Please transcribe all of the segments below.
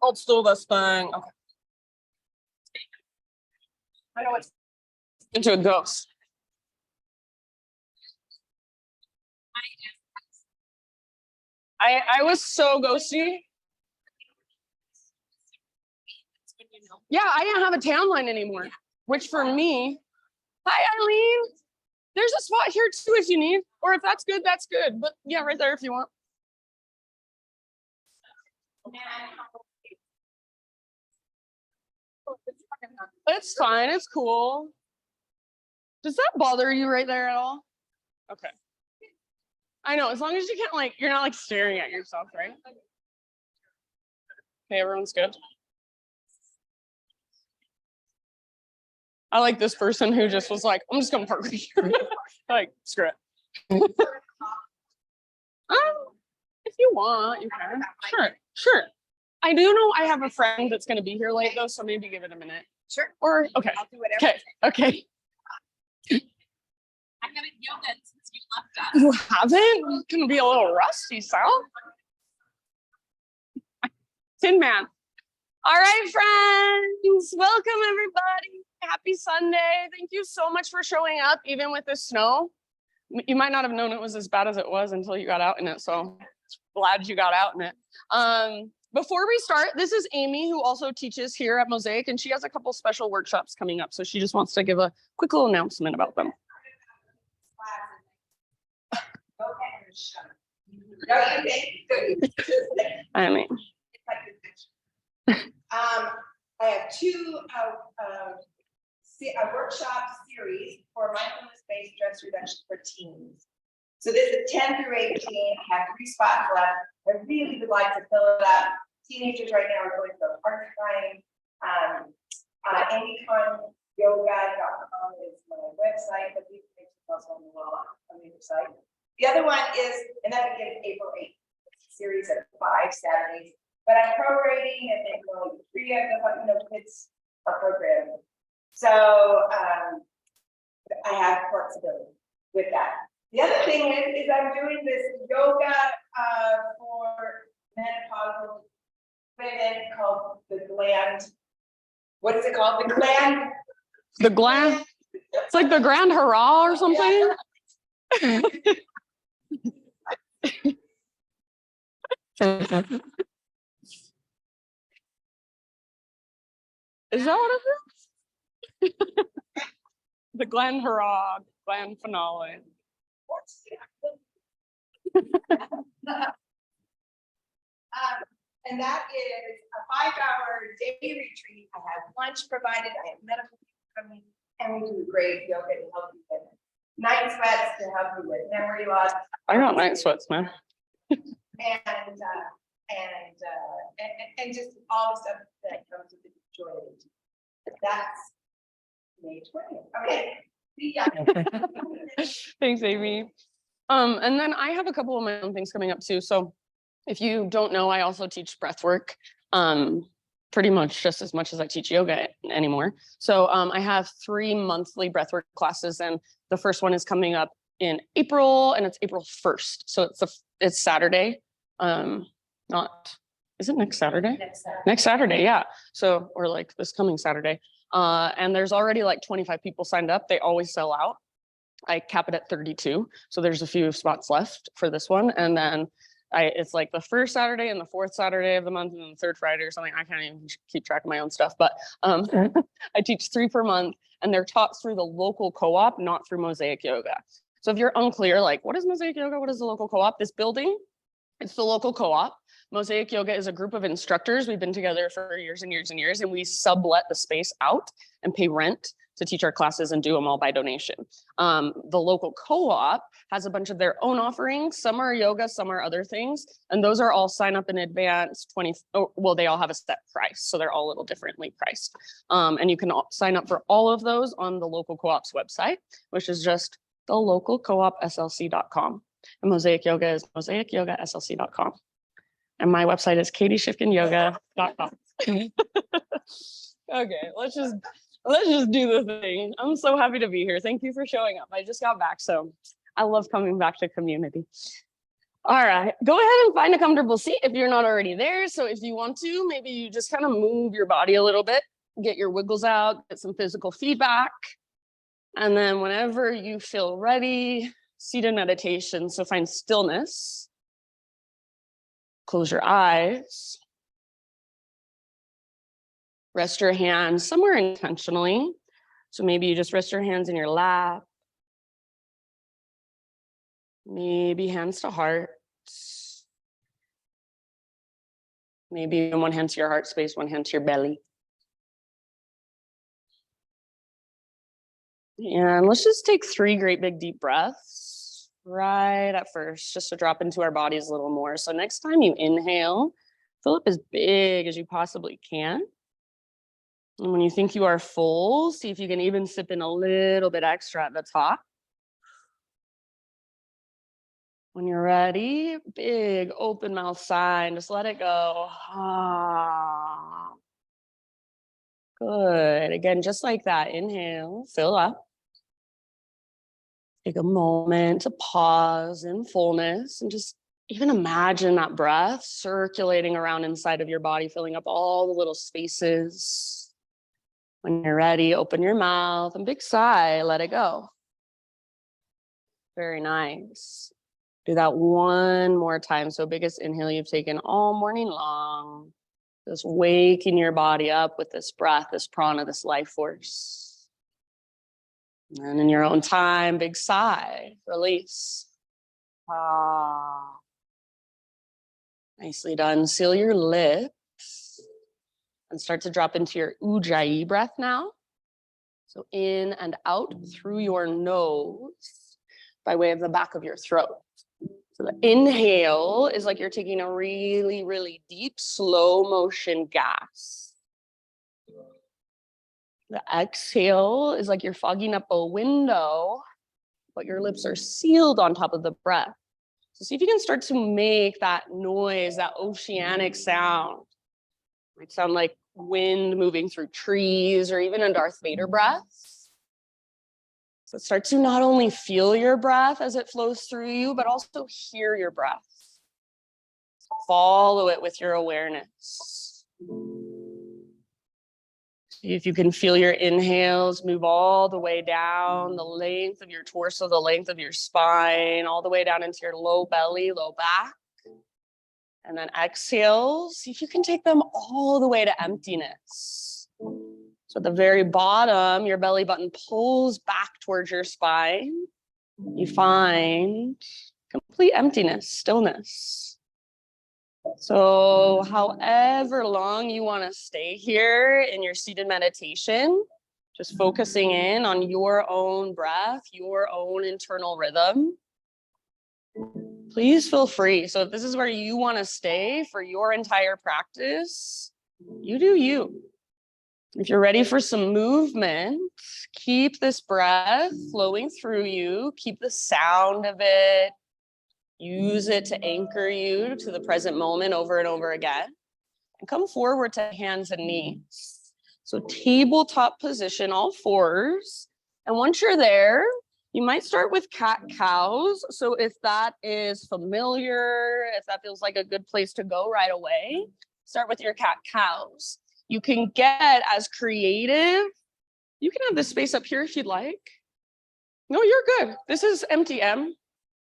Hold still this thing. Okay. I know it's into a ghost. I was so ghosty. Yeah, I didn't have a tan line anymore, which for me, hi Eileen. There's a spot here too if you need, or if that's good, that's good. But yeah, right there if you want. It's fine, it's cool. Does that bother you right there at all? Okay. I know, as long as you can't like, you're not like staring at yourself, right? Okay, everyone's good. I like this person who just was like, I'm just gonna park right here. Like, screw it. If you want, you can. Sure. I do know I have a friend that's gonna be here late though, so maybe give it a minute. Sure. Or okay. I'll do whatever. Okay. I haven't yoga since you left us. You haven't? You're gonna be a little rusty, Sal. Tin Man. All right, friends. Welcome, everybody. Happy Sunday. Thank you so much for showing up, even with the snow. You might not have known it was as bad as it was until you got out in it. So glad you got out in it. Before we start, this is Amy, who also teaches here at Mosaic, and she has a couple special workshops coming up. So she just wants to give a quick little announcement about them. I mean, I have two a workshop series for mindfulness-based stress reduction for teens. So this is 10 through 18. I have 3 spots left. I really would like to fill it up. Teenagers right now are going through a hard time. Anytime yoga.com is my website, but these things are also on the wall on the other side. The other one is, and that begins April 8th. It's a series of 5 Saturdays. But I'm prorating and then only 3 of the kids are programmed. So I have flexibility with that. The other thing is I'm doing this yoga for menopausal women called the gland. What is it called? The gland. The gland. It's like the Grand Hurrah or something. Yeah. Is that what it is? The Glen Hurrah, Glen Finale. And that is a 5-hour day retreat. I have lunch provided. I have medical people coming, and we do great yoga to help you with night sweats to help you with memory loss. I got night sweats, man. And just all the stuff that comes with the joy of it. That's May 20th. Okay. See ya. Thanks, Amy. And then I have a couple of my own things coming up too. So if you don't know, I also teach breath work, pretty much just as much as I teach yoga anymore. So I have 3 monthly breathwork classes, and the first one is coming up in April, and it's April 1st. So it's Saturday. Is it next Saturday? Next Saturday, yeah. So, or like this coming Saturday. And there's already like 25 people signed up. They always sell out. I cap it at 32. So there's a few spots left for this one. And then it's like the first Saturday and the 4th Saturday of the month, and then the 3rd Friday or something. I can't even keep track of my own stuff, but I teach 3 per month, and they're taught through the local co-op, not through Mosaic Yoga. So if you're unclear, like, what is Mosaic Yoga? What is the local co-op? This building, it's the local co-op. Mosaic Yoga is a group of instructors. We've been together for years and years and years, and we sublet the space out and pay rent to teach our classes and do them all by donation. The local co-op has a bunch of their own offerings. Some are yoga, some are other things. And those are all sign up in advance, well, they all have a set price. So they're all a little differently priced. And you can sign up for all of those on the local co-op's website, which is just thelocalcoopslc.com. And Mosaic Yoga is mosaicyogaslc.com. And my website is katieschiffgenyoga.com. Okay, let's just do the thing. I'm so happy to be here. Thank you for showing up. I just got back, so I love coming back to community. All right, go ahead and find a comfortable seat if you're not already there. So if you want to, maybe you just kind of move your body a little bit, get your wiggles out, get some physical feedback. And then whenever you feel ready, seated meditation. So find stillness. Close your eyes. Rest your hands somewhere intentionally. So maybe you just rest your hands in your lap. Maybe hands to heart. Maybe one hand to your heart space, one hand to your belly. And let's just take 3 great big deep breaths right at first, just to drop into our bodies a little more. So next time you inhale, fill up as big as you possibly can. And when you think you are full, see if you can even sip in a little bit extra at the top. When you're ready, big open mouth sign, just let it go. Ah. Good. Again, just like that, inhale, fill up. Take a moment to pause in fullness and just even imagine that breath circulating around inside of your body, filling up all the little spaces. When you're ready, open your mouth and big sigh, let it go. Very nice. Do that one more time. So biggest inhale you've taken all morning long. Just waking your body up with this breath, this prana, this life force. And in your own time, big sigh, release. Ah. Nicely done. Seal your lips and start to drop into your ujjayi breath now. So in and out through your nose by way of the back of your throat. So the inhale is like you're taking a really, really deep, slow motion gas. The exhale is like you're fogging up a window, but your lips are sealed on top of the breath. So see if you can start to make that noise, that oceanic sound. It might sound like wind moving through trees or even a Darth Vader breath. So start to not only feel your breath as it flows through you, but also hear your breath. Follow it with your awareness. See if you can feel your inhales move all the way down the length of your torso, the length of your spine, all the way down into your low belly, low back. And then exhale, see if you can take them all the way to emptiness. So at the very bottom, your belly button pulls back towards your spine. You find complete emptiness, stillness. So however long you want to stay here in your seated meditation, just focusing in on your own breath, your own internal rhythm. Please feel free. So if this is where you want to stay for your entire practice, you do you. If you're ready for some movement, keep this breath flowing through you. Keep the sound of it. Use it to anchor you to the present moment over and over again. And come forward to hands and knees. So tabletop position, all fours. And once you're there, you might start with cat-cows. So if that is familiar, if that feels like a good place to go right away, start with your cat-cows. You can get as creative. You can have this space up here if you'd like. No, you're good. This is empty, M.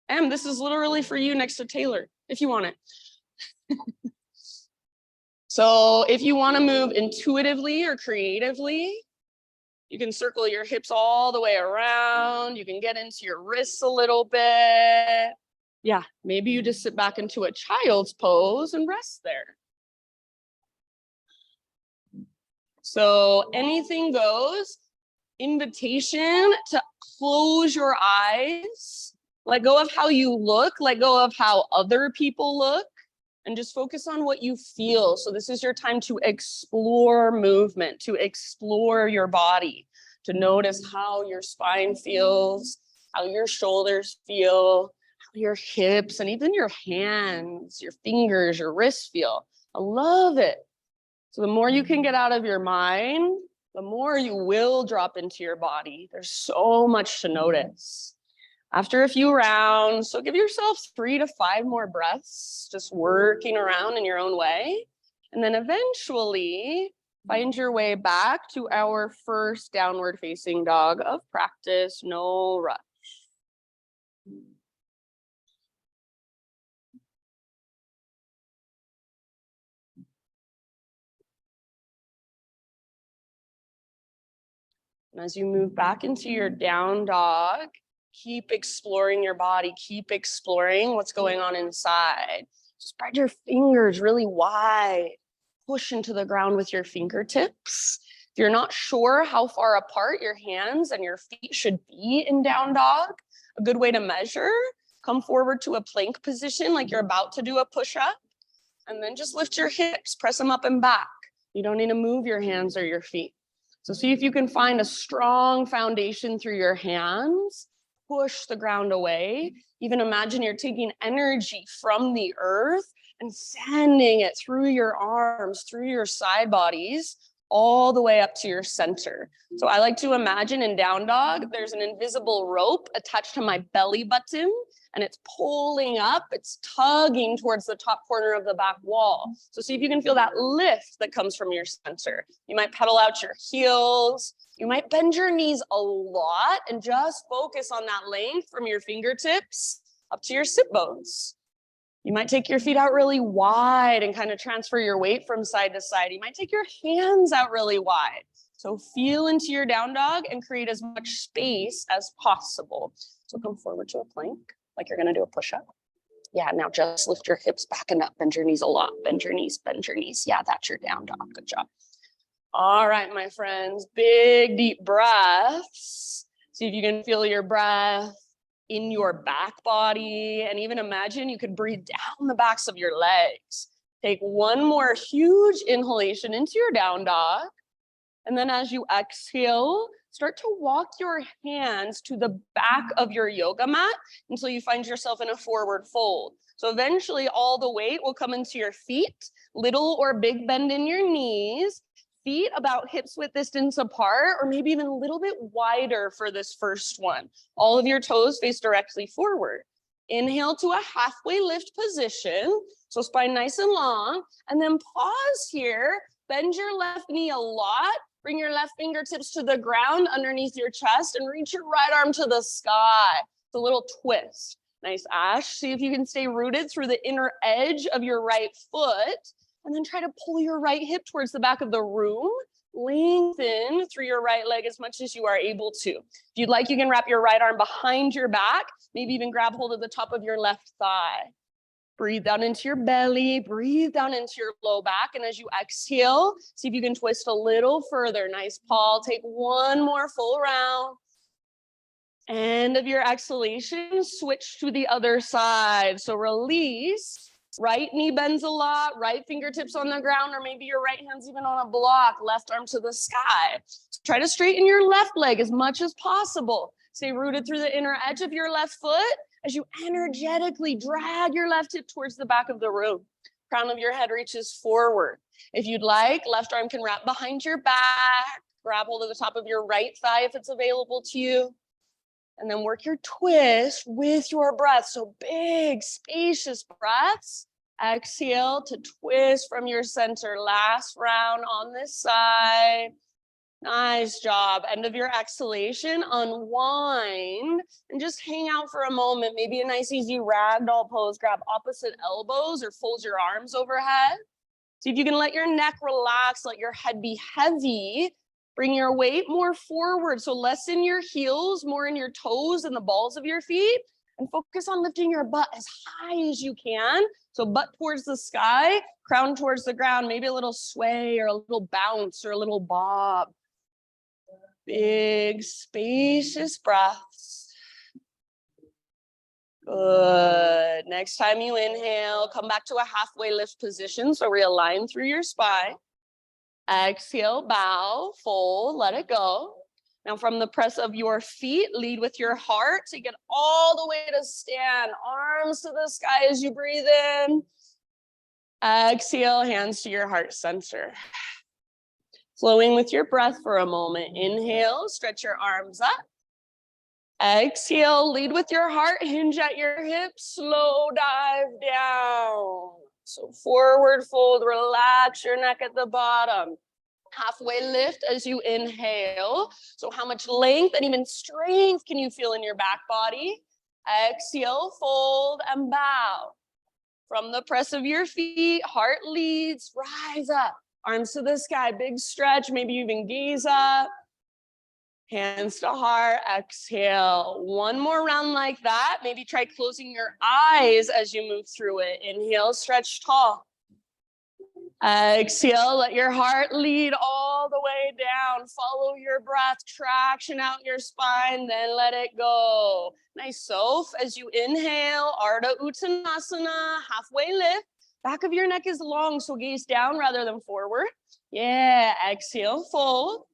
M, this is literally for you next to Taylor, if you want it. So if you want to move intuitively or creatively, you can circle your hips all the way around. You can get into your wrists a little bit. Yeah, maybe you just sit back into a child's pose and rest there. So anything goes. invitation to close your eyes, let go of how you look, let go of how other people look, and just focus on what you feel. So this is your time to explore movement, to explore your body, to notice how your spine feels, how your shoulders feel, how your hips, and even your hands, your fingers, your wrists feel. I love it. So the more you can get out of your mind, the more you will drop into your body. There's so much to notice. After a few rounds, so give yourself 3 to 5 more breaths, just working around in your own way. And then eventually find your way back to our first downward facing dog of practice, no rush. And as you move back into your down dog, keep exploring your body, keep exploring what's going on inside. Spread your fingers really wide. Push into the ground with your fingertips. If you're not sure how far apart your hands and your feet should be in down dog, a good way to measure, come forward to a plank position like you're about to do a push-up, and then just lift your hips, press them up and back. You don't need to move your hands or your feet. So see if you can find a strong foundation through your hands. Push the ground away. Even imagine you're taking energy from the earth and sending it through your arms, through your side bodies, all the way up to your center. So I like to imagine in down dog, there's an invisible rope attached to my belly button, and it's pulling up, it's tugging towards the top corner of the back wall. So see if you can feel that lift that comes from your center. You might pedal out your heels. You might bend your knees a lot and just focus on that length from your fingertips up to your sit bones. You might take your feet out really wide and kind of transfer your weight from side to side. You might take your hands out really wide. So feel into your down dog and create as much space as possible. So come forward to a plank like you're going to do a push-up. Yeah, now just lift your hips back and up. Bend your knees a lot. Bend your knees, bend your knees. Yeah, that's your down dog. Good job. All right, my friends, big deep breaths. See if you can feel your breath in your back body, and even imagine you could breathe down the backs of your legs. Take one more huge inhalation into your down dog. And then as you exhale, start to walk your hands to the back of your yoga mat until you find yourself in a forward fold. So eventually all the weight will come into your feet, little or big bend in your knees, feet about hips width distance apart, or maybe even a little bit wider for this first one. All of your toes face directly forward. Inhale to a halfway lift position. So spine nice and long, and then pause here. Bend your left knee a lot. Bring your left fingertips to the ground underneath your chest and reach your right arm to the sky. It's a little twist. Nice, Ash. See if you can stay rooted through the inner edge of your right foot. And then try to pull your right hip towards the back of the room. Lengthen through your right leg as much as you are able to. If you'd like, you can wrap your right arm behind your back. Maybe even grab hold of the top of your left thigh. Breathe down into your belly. Breathe down into your low back. And as you exhale, see if you can twist a little further. Nice, Paul. Take one more full round. End of your exhalation, switch to the other side. So release. Right knee bends a lot, right fingertips on the ground, or maybe your right hand's even on a block, left arm to the sky. So try to straighten your left leg as much as possible. Stay rooted through the inner edge of your left foot as you energetically drag your left hip towards the back of the room. Crown of your head reaches forward. If you'd like, left arm can wrap behind your back, grab hold of the top of your right thigh if it's available to you. And then work your twist with your breath. So big, spacious breaths. Exhale to twist from your center. Last round on this side. Nice job. End of your exhalation, unwind and just hang out for a moment. Maybe a nice easy ragdoll pose. Grab opposite elbows or fold your arms overhead. See if you can let your neck relax, let your head be heavy. Bring your weight more forward. So less in your heels, more in your toes and the balls of your feet. And focus on lifting your butt as high as you can. So butt towards the sky, crown towards the ground, maybe a little sway or a little bounce or a little bob. Big, spacious breaths. Good. Next time you inhale, come back to a halfway lift position. So realign through your spine. Exhale, bow, fold, let it go. Now from the press of your feet, lead with your heart to get all the way to stand. Arms to the sky as you breathe in. Exhale, hands to your heart center. Flowing with your breath for a moment. Inhale, stretch your arms up. Exhale, lead with your heart, hinge at your hips, slow dive down. So forward fold, relax your neck at the bottom. Halfway lift as you inhale. So how much length and even strength can you feel in your back body? Exhale, fold and bow. From the press of your feet, heart leads, rise up. Arms to the sky, big stretch, maybe even gaze up. Hands to heart, exhale. One more round like that. Maybe try closing your eyes as you move through it. Inhale, stretch tall. Exhale, let your heart lead all the way down. Follow your breath, traction out your spine, then let it go. Nice. So as you inhale, Ardha Uttanasana, halfway lift. Back of your neck is long, so gaze down rather than forward. Yeah, exhale, fold.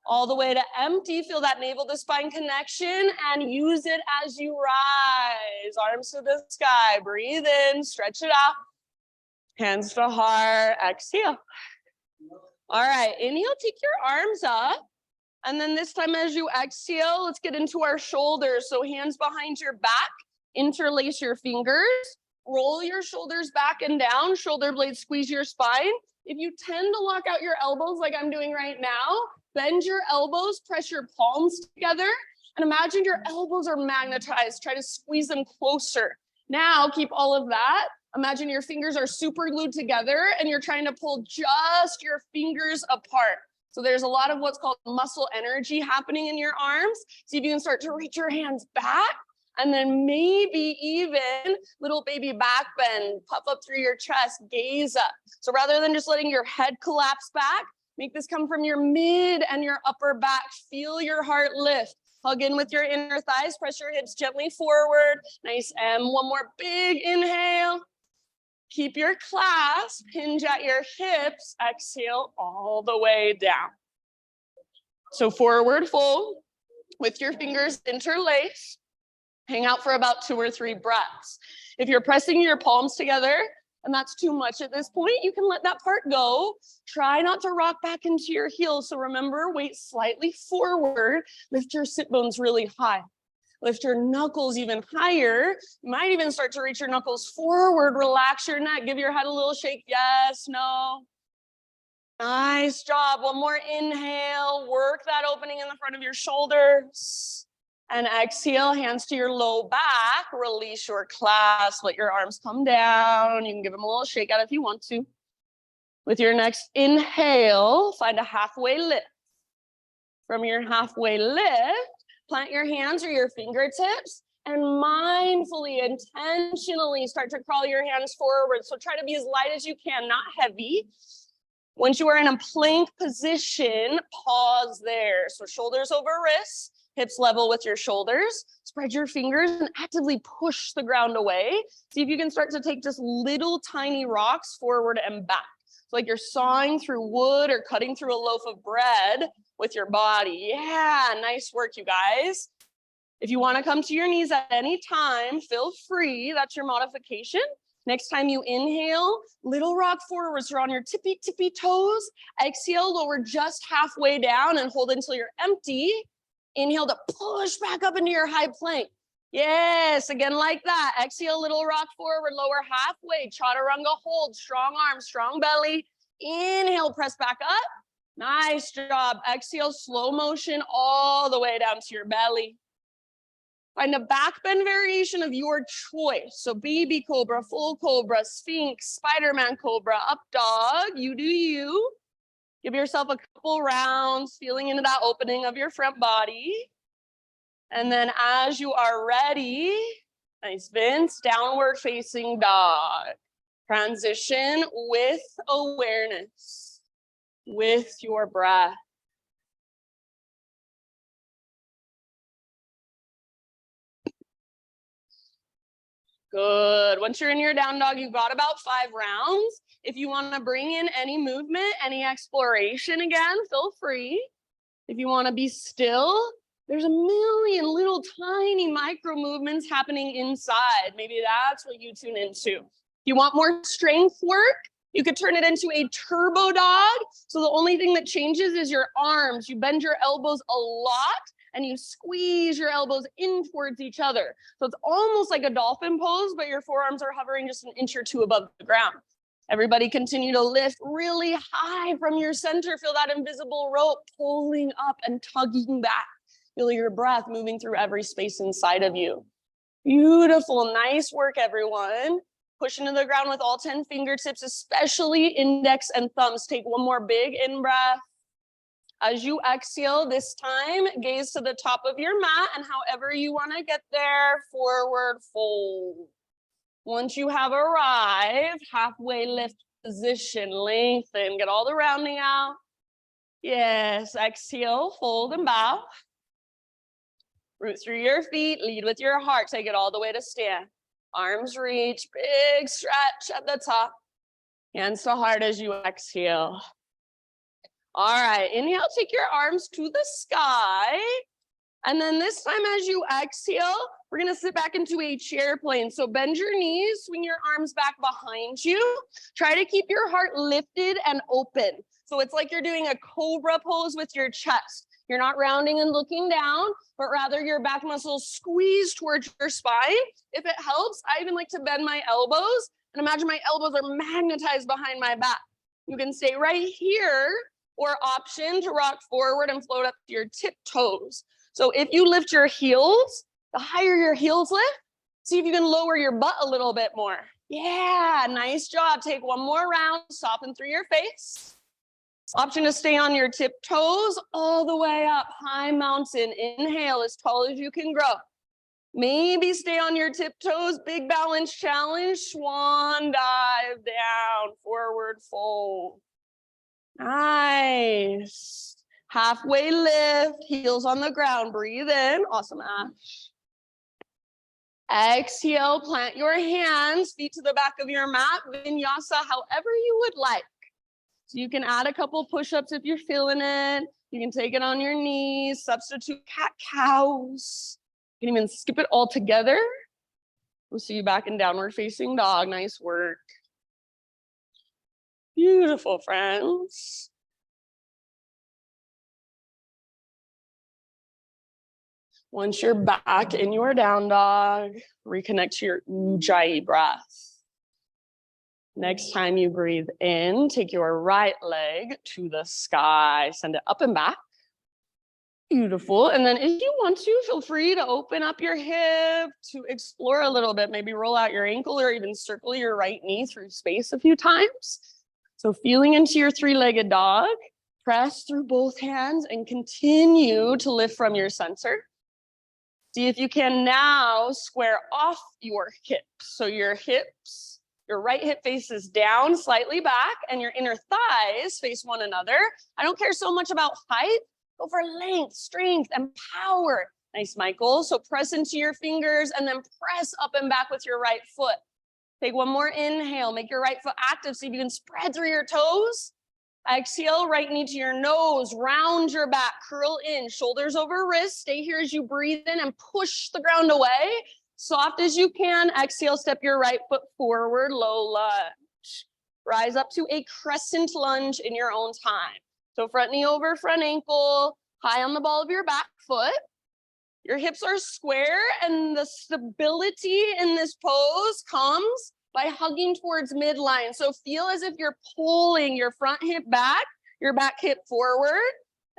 All the way to empty, feel that navel to spine connection and use it as you rise. Arms to the sky, breathe in, stretch it out. Hands to heart, exhale. All right, inhale, take your arms up. And then this time as you exhale, let's get into our shoulders. So hands behind your back, interlace your fingers, roll your shoulders back and down, shoulder blades squeeze your spine. If you tend to lock out your elbows like I'm doing right now, bend your elbows, press your palms together, and imagine your elbows are magnetized. Try to squeeze them closer. Now keep all of that. Imagine your fingers are super glued together and you're trying to pull just your fingers apart. So there's a lot of what's called muscle energy happening in your arms. See if you can start to reach your hands back and then maybe even little baby back bend, puff up through your chest, gaze up. So rather than just letting your head collapse back, make this come from your mid and your upper back. Feel your heart lift. Hug in with your inner thighs, press your hips gently forward. Nice, M. One more big inhale. Keep your clasp, hinge at your hips, exhale all the way down. So forward fold with your fingers interlaced. Hang out for about 2 or 3 breaths. If you're pressing your palms together and that's too much at this point, you can let that part go. Try not to rock back into your heels. So remember, weight slightly forward, lift your sit bones really high. Lift your knuckles even higher. You might even start to reach your knuckles forward. Relax your neck. Give your head a little shake. Yes, no. Nice job. One more inhale. Work that opening in the front of your shoulders. And exhale, hands to your low back. Release your clasp. Let your arms come down. You can give them a little shake out if you want to. With your next inhale, find a halfway lift. From your halfway lift, plant your hands or your fingertips and mindfully, intentionally start to crawl your hands forward. So try to be as light as you can, not heavy. Once you are in a plank position, pause there. So shoulders over wrists, hips level with your shoulders. Spread your fingers and actively push the ground away. See if you can start to take just little tiny rocks forward and back. It's like you're sawing through wood or cutting through a loaf of bread with your body. Yeah, nice work, you guys. If you want to come to your knees at any time, feel free. That's your modification. Next time you inhale, little rock forwards. You're on your tippy toes. Exhale, lower just halfway down and hold until you're empty. Inhale to push back up into your high plank. Yes, again like that. Exhale, little rock forward, lower halfway. Chaturanga hold, strong arms, strong belly. Inhale, press back up. Nice job. Exhale, slow motion all the way down to your belly. Find a back bend variation of your choice. So baby cobra, full cobra, sphinx, Spider-Man cobra, up dog, you do you. Give yourself a couple rounds, feeling into that opening of your front body. And then as you are ready, nice Vince, downward facing dog. Transition with awareness, with your breath. Good. Once you're in your down dog, you've got about 5 rounds. If you want to bring in any movement, any exploration again, feel free. If you want to be still, there's a million little tiny micro movements happening inside. Maybe that's what you tune into. If you want more strength work, you could turn it into a turbo dog. So the only thing that changes is your arms. You bend your elbows a lot and you squeeze your elbows in towards each other. So it's almost like a dolphin pose, but your forearms are hovering just an inch or two above the ground. Everybody continue to lift really high from your center. Feel that invisible rope pulling up and tugging back. Feel your breath moving through every space inside of you. Beautiful, nice work, everyone. Push into the ground with all 10 fingertips, especially index and thumbs. Take one more big in-breath. As you exhale this time, gaze to the top of your mat, and however you want to get there, forward fold. Once you have arrived, halfway lift position, lengthen, get all the rounding out. Yes, exhale, fold and bow. Root through your feet, lead with your heart, take it all the way to stand. Arms reach, big stretch at the top. Hands to heart as you exhale. All right, inhale, take your arms to the sky. And then this time as you exhale, we're gonna sit back into a chair plane. So bend your knees, swing your arms back behind you. Try to keep your heart lifted and open. So it's like you're doing a cobra pose with your chest. You're not rounding and looking down, but rather your back muscles squeeze towards your spine. If it helps, I even like to bend my elbows and imagine my elbows are magnetized behind my back. You can stay right here or option to rock forward and float up to your tiptoes. So if you lift your heels, the higher your heels lift, see if you can lower your butt a little bit more. Yeah, nice job. Take one more round, soften through your face. Option to stay on your tiptoes all the way up, high mountain. Inhale as tall as you can grow. Maybe stay on your tiptoes, big balance challenge, swan dive down, forward fold. Nice. Halfway lift, heels on the ground, breathe in, awesome Ash. Exhale, plant your hands, feet to the back of your mat, vinyasa, however you would like. So you can add a couple push-ups if you're feeling it. You can take it on your knees, substitute cat-cows. You can even skip it all together. We'll see you back in downward facing dog. Nice work. Beautiful, friends. Once you're back in your down dog, reconnect to your Ujjayi breath. Next time you breathe in, take your right leg to the sky, send it up and back. Beautiful. And then if you want to, feel free to open up your hip to explore a little bit, maybe roll out your ankle or even circle your right knee through space a few times. So feeling into your three-legged dog, press through both hands and continue to lift from your center. See if you can now square off your hips. So your hips, your right hip faces down, slightly back, and your inner thighs face one another. I don't care so much about height. Go for length, strength, and power. Nice, Michael. So press into your fingers and then press up and back with your right foot. Take one more inhale. Make your right foot active. See if you can spread through your toes. Exhale, right knee to your nose. Round your back. Curl in. Shoulders over wrists. Stay here as you breathe in and push the ground away. Soft as you can. Exhale, step your right foot forward. Low lunge. Rise up to a crescent lunge in your own time. So front knee over front ankle. High on the ball of your back foot. Your hips are square, and the stability in this pose comes by hugging towards midline. So feel as if you're pulling your front hip back, your back hip forward,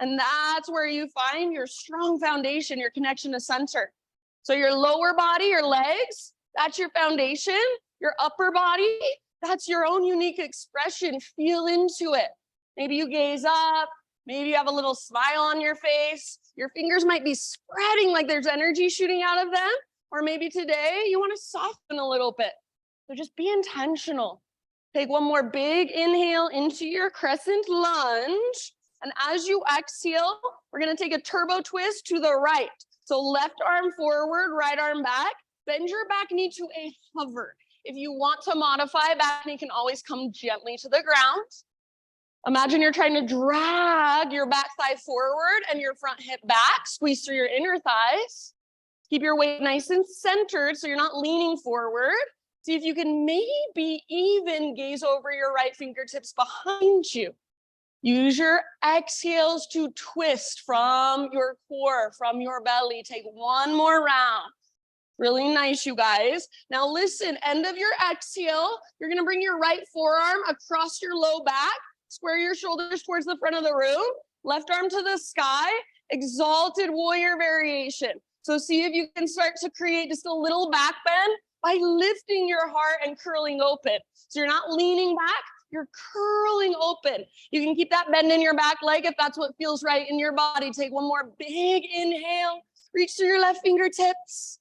and that's where you find your strong foundation, your connection to center. So your lower body, your legs, that's your foundation. Your upper body, that's your own unique expression. Feel into it. Maybe you gaze up. Maybe you have a little smile on your face. Your fingers might be spreading like there's energy shooting out of them. Or maybe today you want to soften a little bit. So just be intentional. Take one more big inhale into your crescent lunge. And as you exhale, we're going to take a turbo twist to the right. So left arm forward, right arm back. Bend your back knee to a hover. If you want to modify, back knee can always come gently to the ground. Imagine you're trying to drag your back thigh forward and your front hip back. Squeeze through your inner thighs. Keep your weight nice and centered so you're not leaning forward. See if you can maybe even gaze over your right fingertips behind you. Use your exhales to twist from your core, from your belly. Take one more round. Really nice, you guys. Now listen, end of your exhale, you're gonna bring your right forearm across your low back, square your shoulders towards the front of the room, left arm to the sky, exalted warrior variation. So see if you can start to create just a little back bend by lifting your heart and curling open. So you're not leaning back, you're curling open. You can keep that bend in your back leg if that's what feels right in your body. Take one more big inhale, reach through your left fingertips.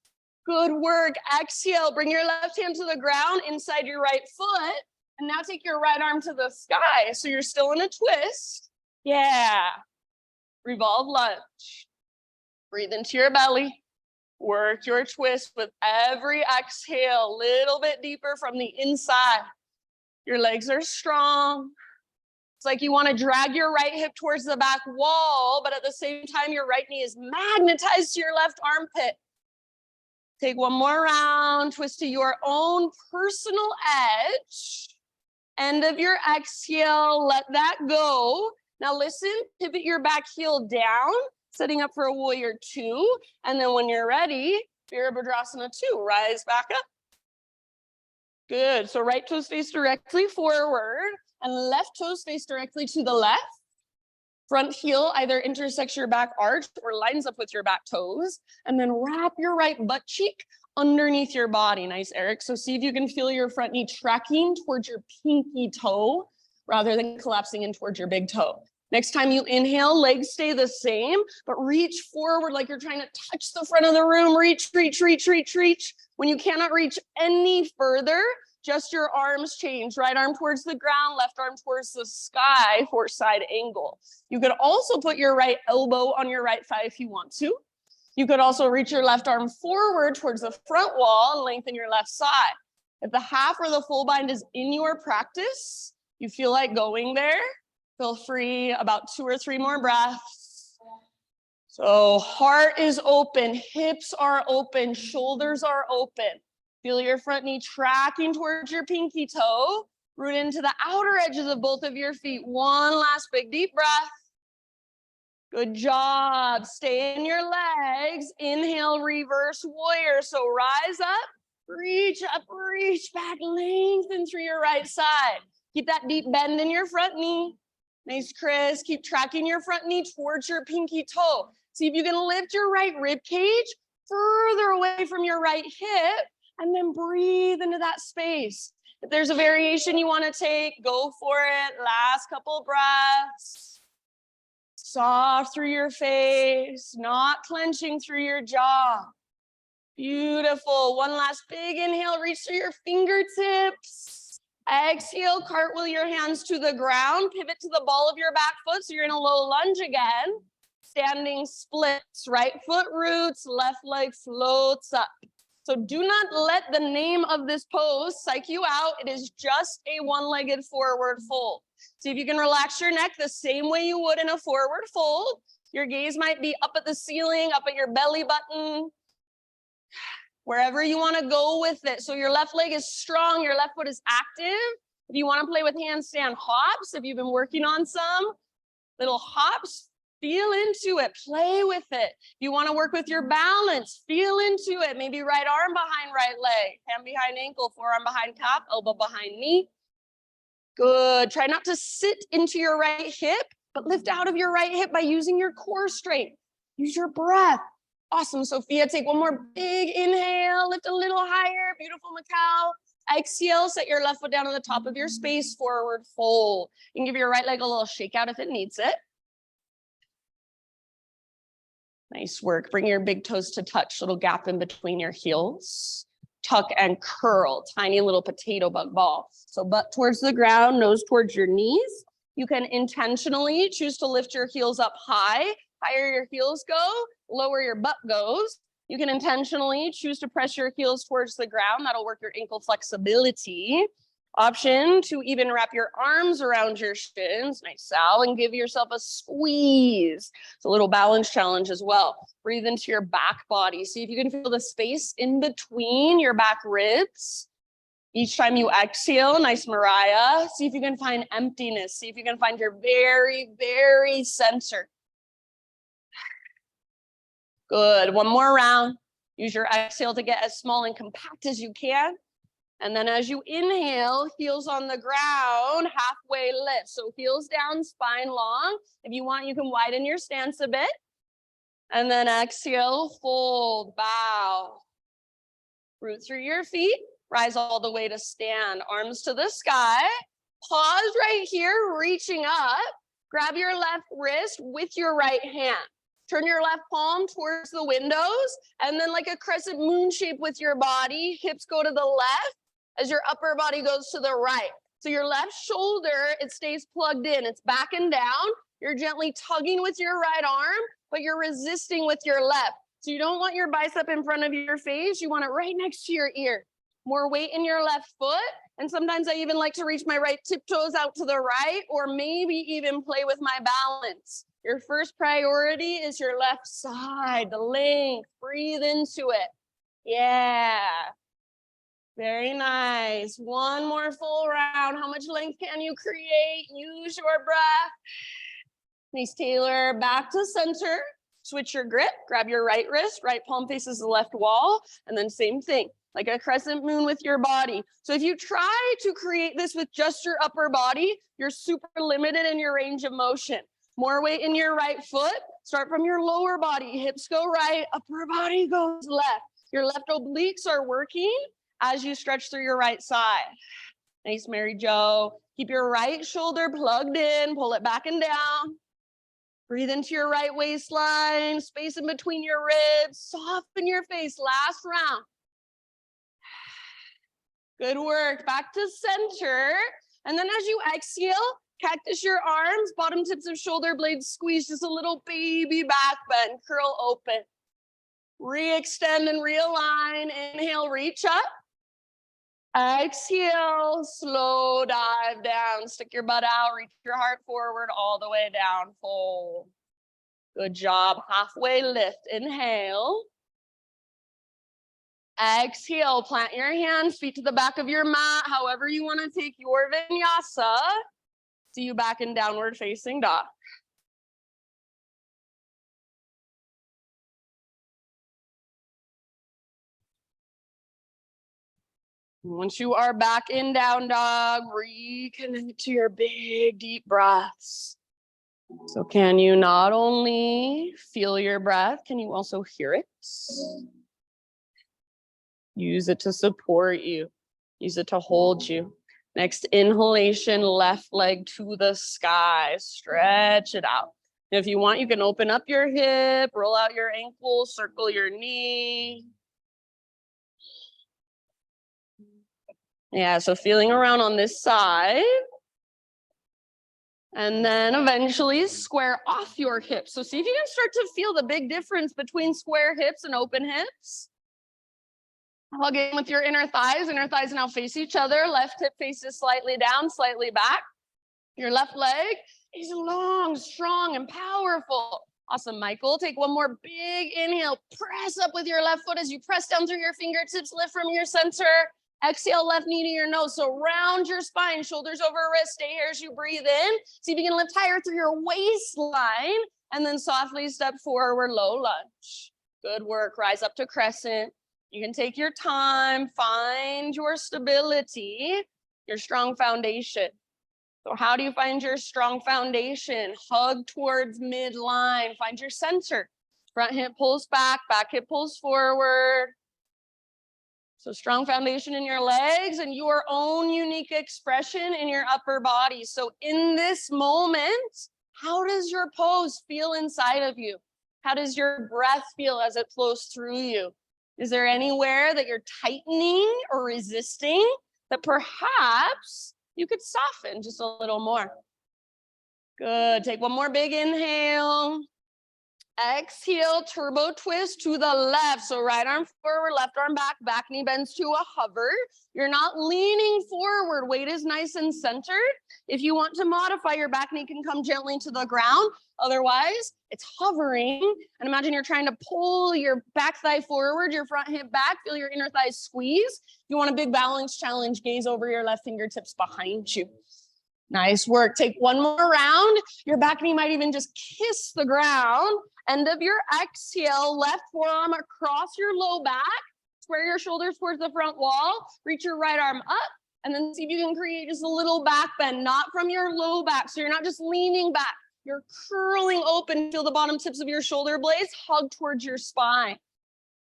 Good work. Exhale, bring your left hand to the ground inside your right foot. And now take your right arm to the sky. So you're still in a twist. Yeah. Revolve lunge. Breathe into your belly. Work your twist with every exhale, a little bit deeper from the inside. Your legs are strong. It's like you want to drag your right hip towards the back wall, but at the same time, your right knee is magnetized to your left armpit. Take one more round, twist to your own personal edge. End of your exhale, let that go. Now listen, pivot your back heel down, setting up for a warrior two. And then when you're ready, Virabhadrasana 2, rise back up. Good, so right toes face directly forward and left toes face directly to the left. Front heel either intersects your back arch or lines up with your back toes. And then wrap your right butt cheek underneath your body. Nice, Eric. So see if you can feel your front knee tracking towards your pinky toe rather than collapsing in towards your big toe. Next time you inhale, legs stay the same, but reach forward like you're trying to touch the front of the room. Reach, reach, reach, reach, reach. When you cannot reach any further, just your arms change. Right arm towards the ground, left arm towards the sky for side angle. You could also put your right elbow on your right thigh if you want to. You could also reach your left arm forward towards the front wall and lengthen your left side. If the half or the full bind is in your practice, you feel like going there, feel free, about 2 or 3 more breaths. So heart is open, hips are open, shoulders are open. Feel your front knee tracking towards your pinky toe. Root into the outer edges of both of your feet. One last big deep breath. Good job. Stay in your legs. Inhale, reverse warrior. So rise up, reach back, lengthen through your right side. Keep that deep bend in your front knee. Nice, Chris. Keep tracking your front knee towards your pinky toe. See if you can lift your right rib cage further away from your right hip. And then breathe into that space. If there's a variation you want to take, go for it. Last couple breaths. Soft through your face, not clenching through your jaw. Beautiful. One last big inhale, reach through your fingertips. Exhale, cartwheel your hands to the ground. Pivot to the ball of your back foot so you're in a low lunge again. Standing splits, right foot roots, left leg floats up. So do not let the name of this pose psych you out. It is just a one-legged forward fold. See if you can relax your neck the same way you would in a forward fold. Your gaze might be up at the ceiling, up at your belly button, wherever you want to go with it. So your left leg is strong, your left foot is active. If you want to play with handstand hops, if you've been working on some little hops, feel into it, play with it. If you want to work with your balance, feel into it. Maybe right arm behind right leg, hand behind ankle, forearm behind calf, elbow behind knee. Good. Try not to sit into your right hip, but lift out of your right hip by using your core strength. Use your breath. Awesome, Sophia. Take one more big inhale, lift a little higher. Beautiful, Mikal. Exhale, set your left foot down on the top of your space, forward fold. You can give your right leg a little shake out if it needs it. Nice work. Bring your big toes to touch, little gap in between your heels. Tuck and curl, tiny little potato bug ball. So butt towards the ground, nose towards your knees. You can intentionally choose to lift your heels up high. Higher your heels go, lower your butt goes. You can intentionally choose to press your heels towards the ground. That'll work your ankle flexibility. Option to even wrap your arms around your shins, nice Sal, and give yourself a squeeze. It's a little balance challenge as well. Breathe into your back body. See if you can feel the space in between your back ribs. Each time you exhale, nice Mariah, see if you can find emptiness. See if you can find your very, very center. Good, one more round. Use your exhale to get as small and compact as you can. And then as you inhale, heels on the ground, halfway lift. So heels down, spine long. If you want, you can widen your stance a bit. And then exhale, fold, bow. Root through your feet, rise all the way to stand. Arms to the sky. Pause right here, reaching up. Grab your left wrist with your right hand. Turn your left palm towards the windows, and then like a crescent moon shape with your body, hips go to the left as your upper body goes to the right. So your left shoulder, it stays plugged in, it's back and down. You're gently tugging with your right arm, but you're resisting with your left. So you don't want your bicep in front of your face, you want it right next to your ear. More weight in your left foot, and sometimes I even like to reach my right tiptoes out to the right, or maybe even play with my balance. Your first priority is your left side, the length. Breathe into it. Yeah. Very nice. One more full round. How much length can you create? Use your breath. Nice, Taylor. Back to center. Switch your grip. Grab your right wrist. Right palm faces the left wall. And then same thing, like a crescent moon with your body. So if you try to create this with just your upper body, you're super limited in your range of motion. More weight in your right foot. Start from your lower body. Hips go right, upper body goes left. Your left obliques are working as you stretch through your right side. Nice, Mary Jo. Keep your right shoulder plugged in. Pull it back and down. Breathe into your right waistline. Space in between your ribs. Soften your face. Last round. Good work. Back to center. And then as you exhale, cactus your arms, bottom tips of shoulder blades squeeze, just a little baby back bend, curl open. Re-extend and realign. Inhale, reach up. Exhale, slow dive down. Stick your butt out, reach your heart forward all the way down, fold. Good job. Halfway lift. Inhale. Exhale, plant your hands, feet to the back of your mat, however you want to take your vinyasa. See you back in downward facing dog. Once you are back in down dog, reconnect to your big, deep breaths. So can you not only feel your breath, can you also hear it? Use it to support you. Use it to hold you. Next inhalation, left leg to the sky. Stretch it out. And if you want, you can open up your hip, roll out your ankle, circle your knee. Yeah, so feeling around on this side. And then eventually square off your hips. So see if you can start to feel the big difference between square hips and open hips. Hug in with your inner thighs. Inner thighs now face each other. Left hip faces slightly down, slightly back. Your left leg is long, strong, and powerful. Awesome, Michael. Take one more big inhale. Press up with your left foot as you press down through your fingertips. Lift from your center. Exhale, left knee to your nose. So round your spine, shoulders over wrist. Stay here as you breathe in. See if you can lift higher through your waistline. And then softly step forward, low lunge. Good work. Rise up to crescent. You can take your time, find your stability, your strong foundation. So how do you find your strong foundation? Hug towards midline, find your center. Front hip pulls back hip pulls forward. So strong foundation in your legs and your own unique expression in your upper body. So in this moment, how does your pose feel inside of you? How does your breath feel as it flows through you? Is there anywhere that you're tightening or resisting that perhaps you could soften just a little more? Good. Take one more big inhale. Exhale, turbo twist to the left. So right arm forward, left arm back, back knee bends to a hover. You're not leaning forward. Weight is nice and centered. If you want to modify, your back knee can come gently to the ground. Otherwise, it's hovering. And imagine you're trying to pull your back thigh forward, your front hip back, feel your inner thighs squeeze. If you want a big balance challenge, gaze over your left fingertips behind you. Nice work. Take one more round. Your back knee might even just kiss the ground. End of your exhale, left forearm across your low back. Square your shoulders towards the front wall. Reach your right arm up. And then see if you can create just a little back bend, not from your low back. So you're not just leaning back. You're curling open. Feel the bottom tips of your shoulder blades hug towards your spine.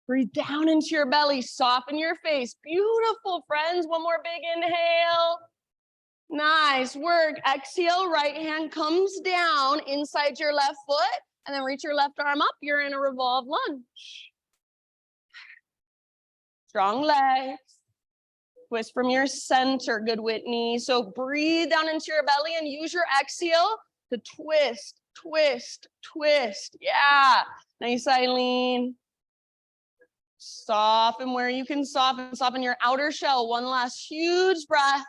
Breathe down into your belly. Soften your face. Beautiful, friends. One more big inhale. Nice work. Exhale, right hand comes down inside your left foot, and then reach your left arm up. You're in a revolved lunge. Strong legs. Twist from your center. Good, Whitney. So breathe down into your belly and use your exhale to twist, twist, twist. Yeah. Nice, Eileen. Soften where you can soften. Soften your outer shell. One last huge breath.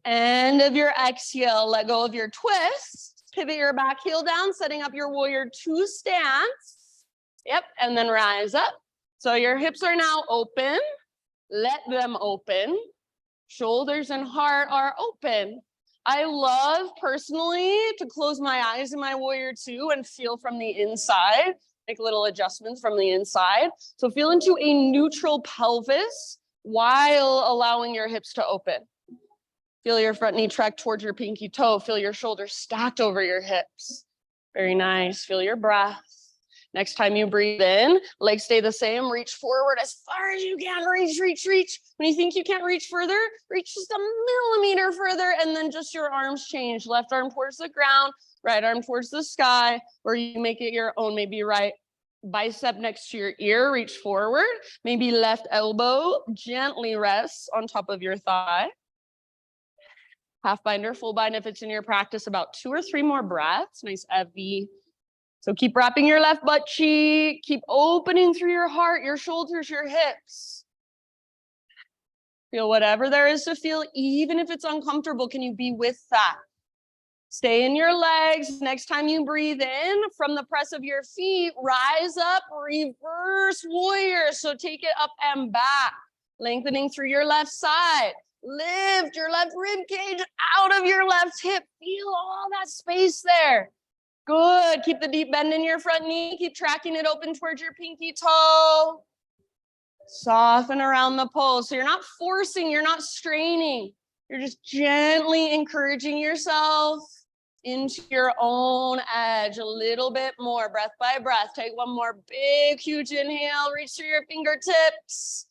End of your exhale, let go of your twist. Pivot your back heel down, setting up your warrior two stance. Yep, and then rise up. So your hips are now open. Let them open. Shoulders and heart are open. I love personally to close my eyes in my warrior two and feel from the inside. Make little adjustments from the inside. So feel into a neutral pelvis while allowing your hips to open. Feel your front knee track towards your pinky toe. Feel your shoulders stacked over your hips. Very nice. Feel your breath. Next time you breathe in, legs stay the same. Reach forward as far as you can. Reach, reach, reach. When you think you can't reach further, reach just a millimeter further, and then just your arms change. Left arm towards the ground, right arm towards the sky, or you make it your own. Maybe right bicep next to your ear, reach forward. Maybe left elbow gently rests on top of your thigh. Half bind or full bind if it's in your practice, about 2 or 3 more breaths. Nice Evie. So keep wrapping your left butt cheek. Keep opening through your heart, your shoulders, your hips. Feel whatever there is to feel, even if it's uncomfortable. Can you be with that? Stay in your legs. Next time you breathe in, from the press of your feet, rise up, reverse warrior. So take it up and back, lengthening through your left side. Lift your left rib cage out of your left hip. Feel all that space there. Good. Keep the deep bend in your front knee. Keep tracking it open towards your pinky toe. Soften around the pose. So you're not forcing, you're not straining. You're just gently encouraging yourself into your own edge a little bit more, breath by breath. Take one more big, huge inhale. Reach through your fingertips.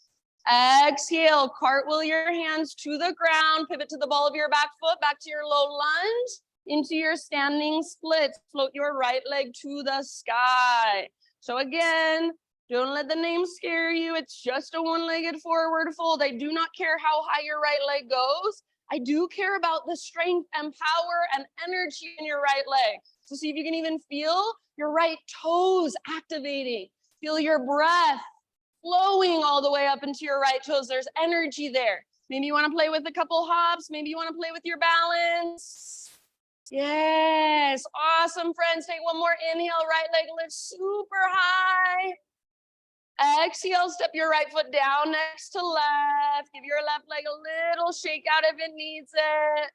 Exhale, cartwheel your hands to the ground, pivot to the ball of your back foot, back to your low lunge, into your standing splits. Float your right leg to the sky. So again, don't let the name scare you. It's just a one-legged forward fold. I do not care how high your right leg goes. I do care about the strength and power and energy in your right leg. So see if you can even feel your right toes activating. Feel your breath flowing all the way up into your right toes. There's energy there. Maybe you want to play with a couple hops. Maybe you want to play with your balance. Yes. Awesome, friends. Take one more inhale. Right leg lifts super high. Exhale, step your right foot down next to left. Give your left leg a little shake out if it needs it.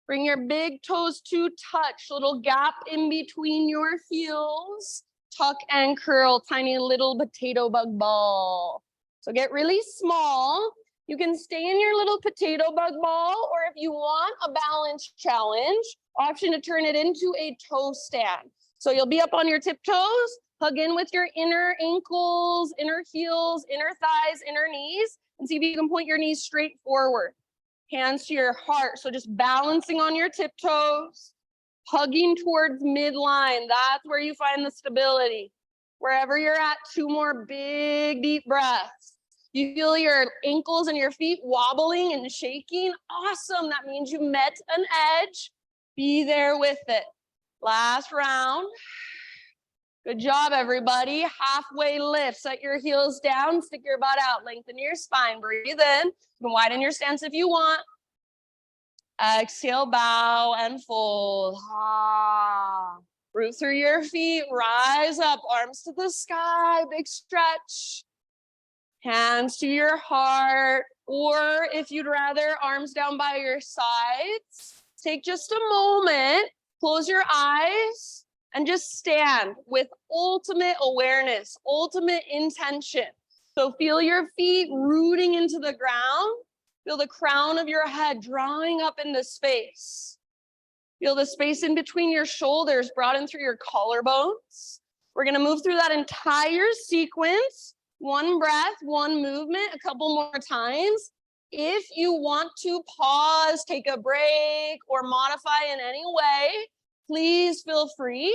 Bring your big toes to touch. Little gap in between your heels. Tuck and curl, tiny little potato bug ball. So get really small. You can stay in your little potato bug ball, or if you want a balance challenge, option to turn it into a toe stand. So you'll be up on your tiptoes, hug in with your inner ankles, inner heels, inner thighs, inner knees, and see if you can point your knees straight forward. Hands to your heart. So just balancing on your tiptoes. Hugging towards midline, that's where you find the stability. Wherever you're at, 2 more big, deep breaths. You feel your ankles and your feet wobbling and shaking. Awesome, that means you met an edge. Be there with it. Last round. Good job, everybody. Halfway lift. Set your heels down, stick your butt out, lengthen your spine. Breathe in. You can widen your stance if you want. Exhale, bow and fold. Root through your feet, rise up, arms to the sky, big stretch. Hands to your heart, or if you'd rather, arms down by your sides. Take just a moment, close your eyes, and just stand with ultimate awareness, ultimate intention. So feel your feet rooting into the ground. Feel the crown of your head drawing up into space. Feel the space in between your shoulders brought in through your collarbones. We're gonna move through that entire sequence. One breath, one movement, a couple more times. If you want to pause, take a break, or modify in any way, please feel free.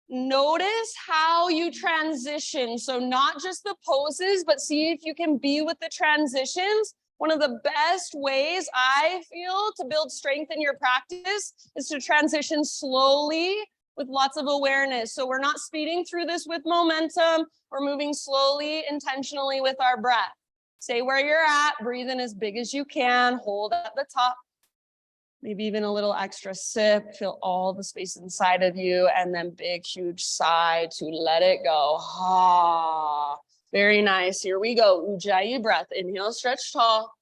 Notice how you transition. So not just the poses, but see if you can be with the transitions. One of the best ways I feel to build strength in your practice is to transition slowly with lots of awareness. So we're not speeding through this with momentum. We're moving slowly, intentionally with our breath. Stay where you're at, breathe in as big as you can, hold at the top. Maybe even a little extra sip, feel all the space inside of you, and then big, huge sigh to let it go. Very nice. Here we go. Ujjayi breath. Inhale, stretch tall.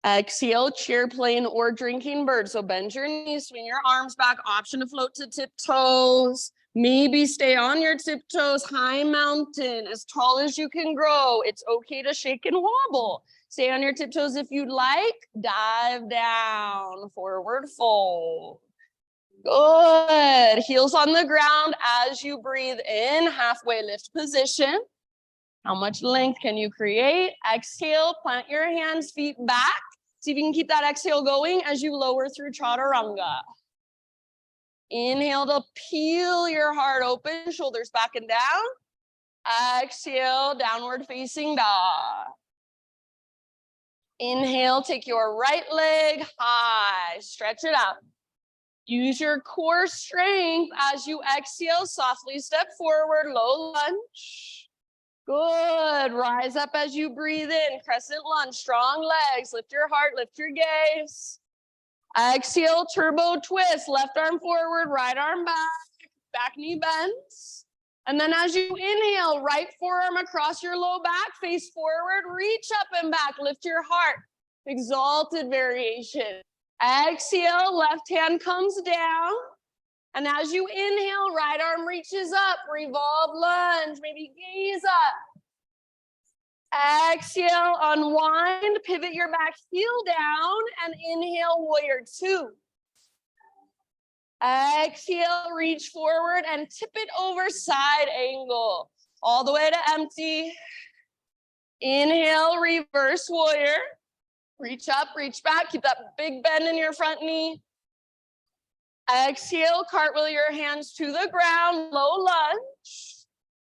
Exhale, chair plane or drinking bird. So bend your knees, swing your arms back. Option to float to tiptoes. Maybe stay on your tiptoes. High mountain, as tall as you can grow. It's okay to shake and wobble. Stay on your tiptoes if you'd like. Dive down, forward fold. Good. Heels on the ground as you breathe in, halfway lift position. How much length can you create? Exhale, plant your hands, feet back. See if you can keep that exhale going as you lower through chaturanga. Inhale to peel your heart open, shoulders back and down. Exhale, downward facing dog. Inhale, take your right leg high, stretch it out. Use your core strength as you exhale, softly step forward, low lunge. Good, rise up as you breathe in, crescent lunge, strong legs, lift your heart, lift your gaze. Exhale, turbo twist, left arm forward, right arm back knee bends. And then as you inhale, right forearm across your low back, face forward, reach up and back, lift your heart. Exalted variation. Exhale, left hand comes down. And as you inhale, right arm reaches up, revolve lunge, maybe gaze up. Exhale, unwind, pivot your back heel down, and inhale, warrior two. Exhale, reach forward and tip it over side angle. All the way to empty. Inhale, reverse warrior. Reach up, reach back. Keep that big bend in your front knee. Exhale, cartwheel your hands to the ground, low lunge.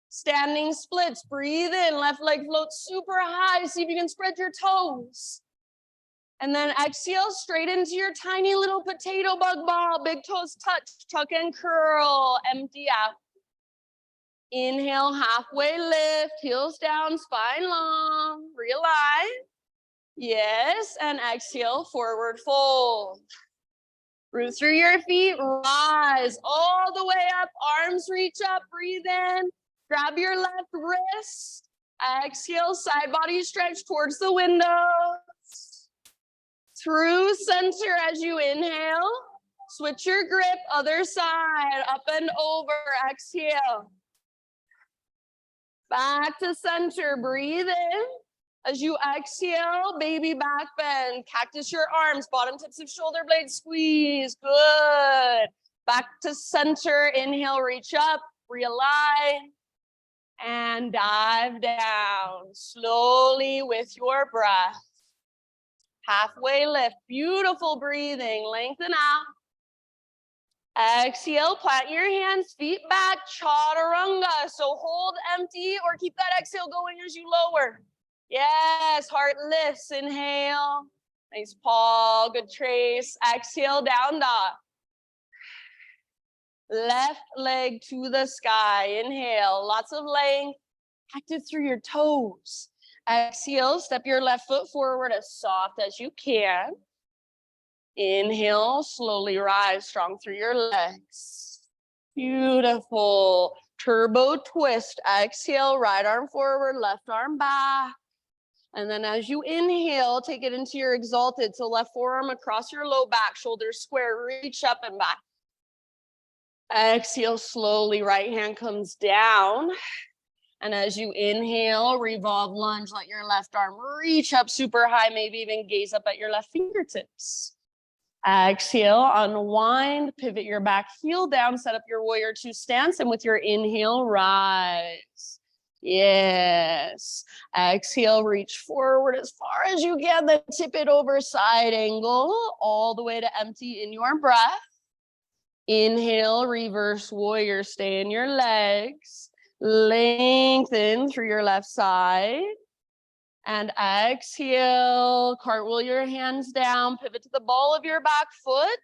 Standing splits, breathe in, left leg floats super high. See if you can spread your toes. And then exhale, straight into your tiny little potato bug ball. Big toes touch, tuck and curl, empty out. Inhale, halfway lift, heels down, spine long, realign. Yes, and exhale, forward fold. Root through your feet, rise all the way up, arms reach up, breathe in. Grab your left wrist. Exhale, side body stretch towards the windows. Through center as you inhale. Switch your grip, other side, up and over, exhale. Back to center, breathe in. As you exhale, baby back bend, cactus your arms, bottom tips of shoulder blades squeeze, good. Back to center, inhale, reach up, realign, and dive down slowly with your breath. Halfway lift, beautiful breathing, lengthen out. Exhale, plant your hands, feet back, chaturanga. So hold empty or keep that exhale going as you lower. Yes, heart lifts, inhale. Nice paw, good trace. Exhale, down dog. left leg to the sky. Inhale, lots of length, active through your toes. Exhale, step your left foot forward as soft as you can. Inhale, slowly rise strong through your legs. Beautiful. Turbo twist. Exhale, right arm forward, left arm back. And then as you inhale, take it into your exalted. So left forearm across your low back, shoulders square, reach up and back. Exhale, slowly, right hand comes down. And as you inhale, revolve lunge, let your left arm reach up super high, maybe even gaze up at your left fingertips. Exhale, unwind, pivot your back heel down, set up your warrior two stance, and with your inhale, rise. Yes. Exhale, reach forward as far as you can, then tip it over side angle, all the way to empty in your breath. Inhale, reverse warrior, stay in your legs. Lengthen through your left side. And exhale, cartwheel your hands down, pivot to the ball of your back foot.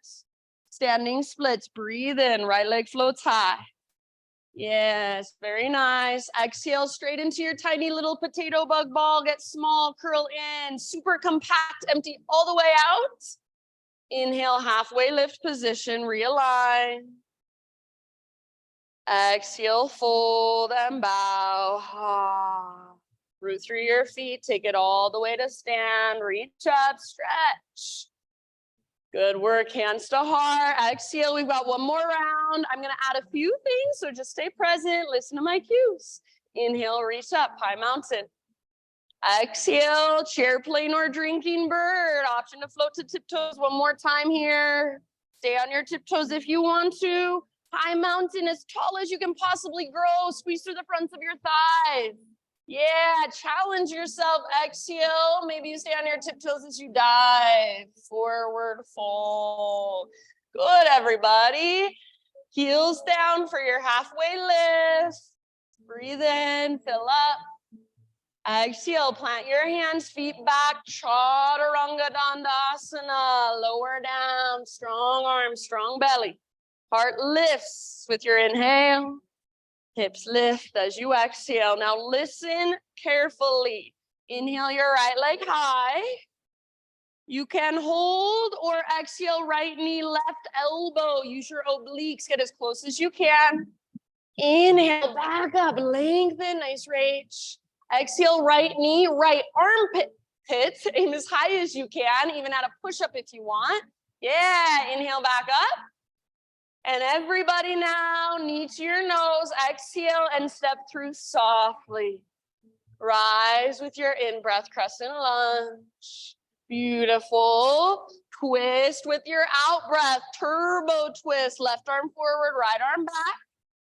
Standing splits, breathe in, right leg floats high. Yes, very nice. Exhale, straight into your tiny little potato bug ball. Get small, curl in, super compact, empty all the way out. Inhale, halfway lift position, realign. Exhale, fold and bow. Root through your feet, take it all the way to stand, reach up, stretch. Good work, hands to heart. Exhale, we've got one more round. I'm gonna add a few things, so just stay present, listen to my cues. Inhale, reach up, high mountain. Exhale, chair plane or drinking bird. Option to float to tiptoes one more time here. Stay on your tiptoes if you want to. High mountain, as tall as you can possibly grow. Squeeze through the fronts of your thighs. Yeah, challenge yourself. Exhale, maybe you stay on your tiptoes as you dive. Forward fold. Good, everybody. Heels down for your halfway lift. Breathe in, fill up. Exhale, plant your hands, feet back, Chaturanga Dandasana, lower down, strong arms, strong belly. Heart lifts with your inhale, hips lift as you exhale. Now listen carefully. Inhale your right leg high. You can hold or exhale, right knee, left elbow. Use your obliques, get as close as you can. Inhale, back up, lengthen, nice reach. Exhale, right knee, right armpit. Aim as high as you can, even at a push-up if you want. Yeah, inhale back up. And everybody now, knee to your nose, exhale and step through softly. Rise with your in-breath, crescent lunge. Beautiful. Twist with your out-breath, turbo twist. Left arm forward, right arm back.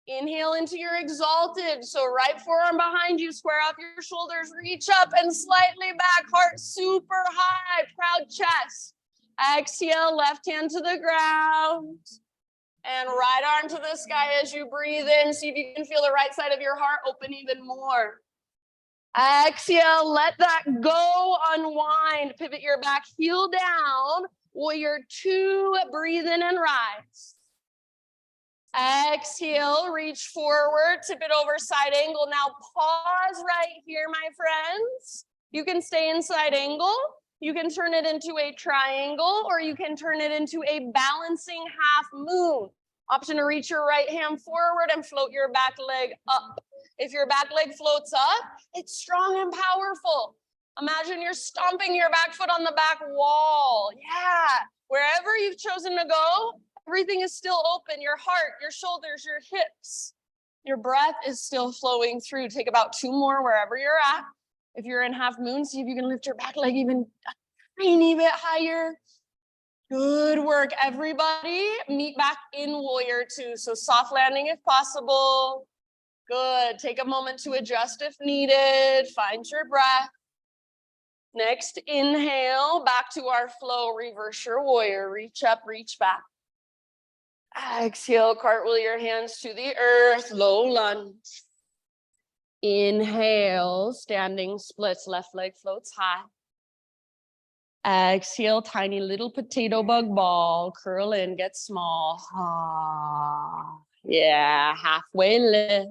Inhale into your exalted. So right forearm behind you, square off your shoulders, reach up and slightly back, heart super high, proud chest. Exhale, left hand to the ground. And right arm to the sky as you breathe in. See if you can feel the right side of your heart open even more. Exhale, let that go, unwind. Pivot your back heel down. Warrior two, breathe in and rise. Exhale, reach forward, tip it over side angle. Now pause right here, my friends. You can stay in side angle. You can turn it into a triangle, or you can turn it into a balancing half moon. Option to reach your right hand forward and float your back leg up. If your back leg floats up, it's strong and powerful. Imagine you're stomping your back foot on the back wall. Yeah, wherever you've chosen to go, everything is still open. Your heart, your shoulders, your hips. Your breath is still flowing through. Take about two more wherever you're at. If you're in half moon, see if you can lift your back leg even a tiny bit higher. Good work, everybody. Meet back in warrior two. So soft landing if possible. Good. Take a moment to adjust if needed. Find your breath. Next, inhale, back to our flow. Reverse your warrior. Reach up, reach back. Exhale, cartwheel your hands to the earth. Low lunge. Inhale, standing splits. Left leg floats high. Exhale, tiny little potato bug ball. Curl in, get small. Yeah, halfway lift.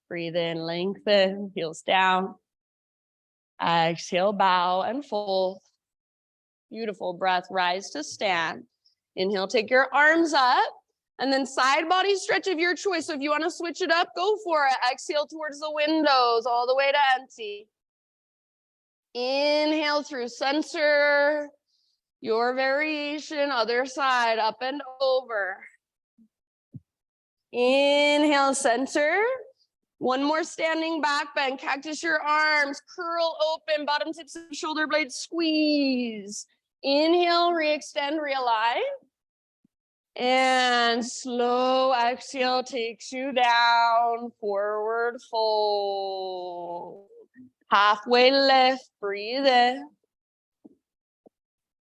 Breathe in, lengthen, heels down. Exhale, bow and fold. Beautiful breath, rise to stand. Inhale, take your arms up. And then side body stretch of your choice. So if you want to switch it up, go for it. Exhale towards the windows, all the way to empty. Inhale through center. Your variation, other side, up and over. Inhale, center. One more standing back bend. Cactus your arms, curl open, bottom tips of shoulder blades squeeze. Inhale, re-extend, realign. And slow exhale takes you down, forward fold. Halfway lift, breathe in.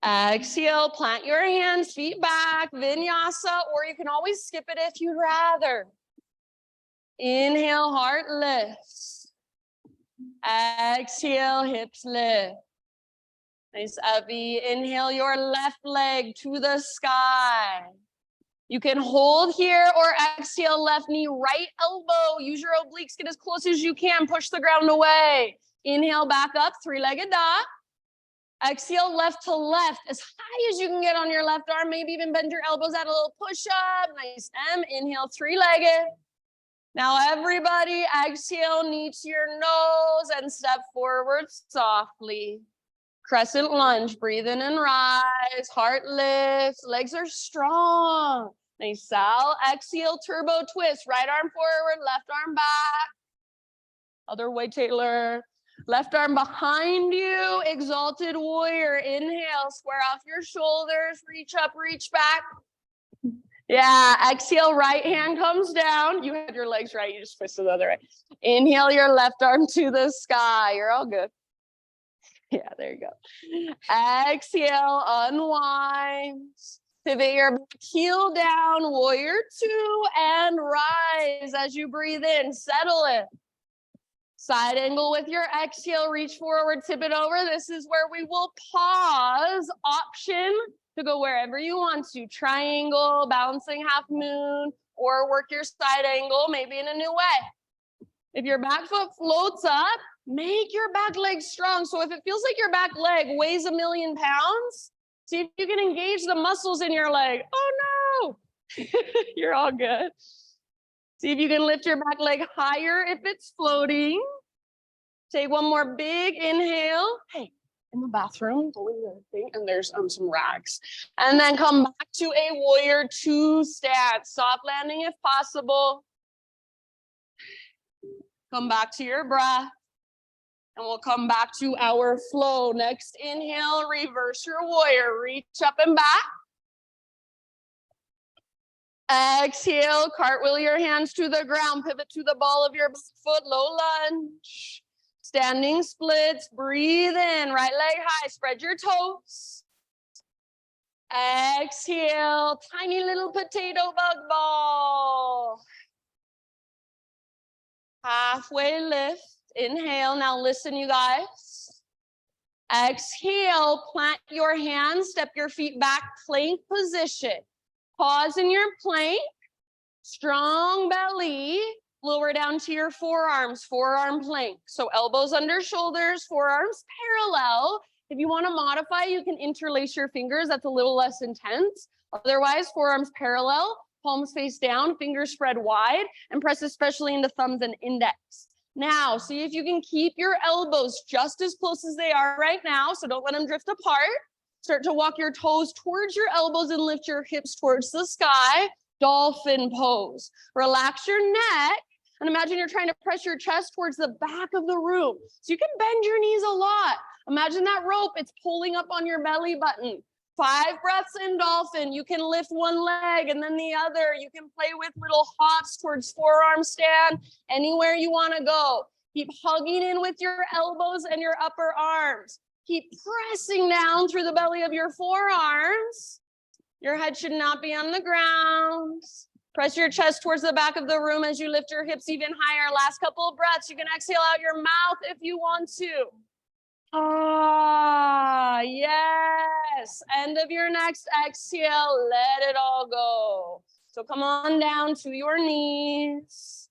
Exhale, plant your hands, feet back, vinyasa, or you can always skip it if you'd rather. Inhale, heart lifts. Exhale, hips lift. Nice, Abby. Inhale your left leg to the sky. You can hold here or exhale, left knee, right elbow. Use your obliques, get as close as you can. Push the ground away. Inhale, back up, three-legged dog. Exhale, left to left, as high as you can get on your left arm. Maybe even bend your elbows, add a little push-up. Nice, M. Inhale, three-legged. Now everybody, exhale, knee to your nose and step forward softly. Crescent lunge, breathe in and rise, heart lifts, legs are strong. Nice, Sal. Exhale, turbo twist, right arm forward, left arm back. Other way, Taylor. Left arm behind you, exalted warrior. Inhale, square off your shoulders, reach up, reach back. Yeah, exhale, right hand comes down. You had your legs right, you just twisted the other way. Inhale your left arm to the sky. You're all good. Yeah, there you go. Exhale, unwind. Pivot your heel down, warrior two, and rise as you breathe in. Settle it. Side angle with your exhale, reach forward, tip it over. This is where we will pause. Option to go wherever you want to. Triangle, balancing half moon, or work your side angle, maybe in a new way. If your back foot floats up, make your back leg strong. So if it feels like your back leg weighs 1,000,000 pounds, see if you can engage the muscles in your leg. Oh no, you're all good. See if you can lift your back leg higher if it's floating. Take one more big inhale. Hey, in the bathroom, and there's some rags. And then come back to a warrior two stance. Soft landing if possible. Come back to your breath. And we'll come back to our flow. Next inhale, reverse your warrior. Reach up and back. Exhale, cartwheel your hands to the ground. Pivot to the ball of your back foot, low lunge. Standing splits, breathe in, right leg high, spread your toes. Exhale, tiny little potato bug ball. Halfway lift, inhale. Now listen, you guys. Exhale, plant your hands, step your feet back, plank position. Pause in your plank, strong belly. Lower down to your forearms, forearm plank. So elbows under shoulders, forearms parallel. If you want to modify, you can interlace your fingers. That's a little less intense. Otherwise, forearms parallel, palms face down, fingers spread wide, and press especially into thumbs and index. Now, see if you can keep your elbows just as close as they are right now. So don't let them drift apart. Start to walk your toes towards your elbows and lift your hips towards the sky. Dolphin pose. Relax your neck. And imagine you're trying to press your chest towards the back of the room. So you can bend your knees a lot. Imagine that rope, it's pulling up on your belly button. 5 breaths in dolphin. You can lift one leg and then the other. You can play with little hops towards forearm stand, anywhere you want to go. Keep hugging in with your elbows and your upper arms. Keep pressing down through the belly of your forearms. Your head should not be on the ground. Press your chest towards the back of the room as you lift your hips even higher. Last couple of breaths. You can exhale out your mouth if you want to. Ah, yes. End of your next exhale. Let it all go. So come on down to your knees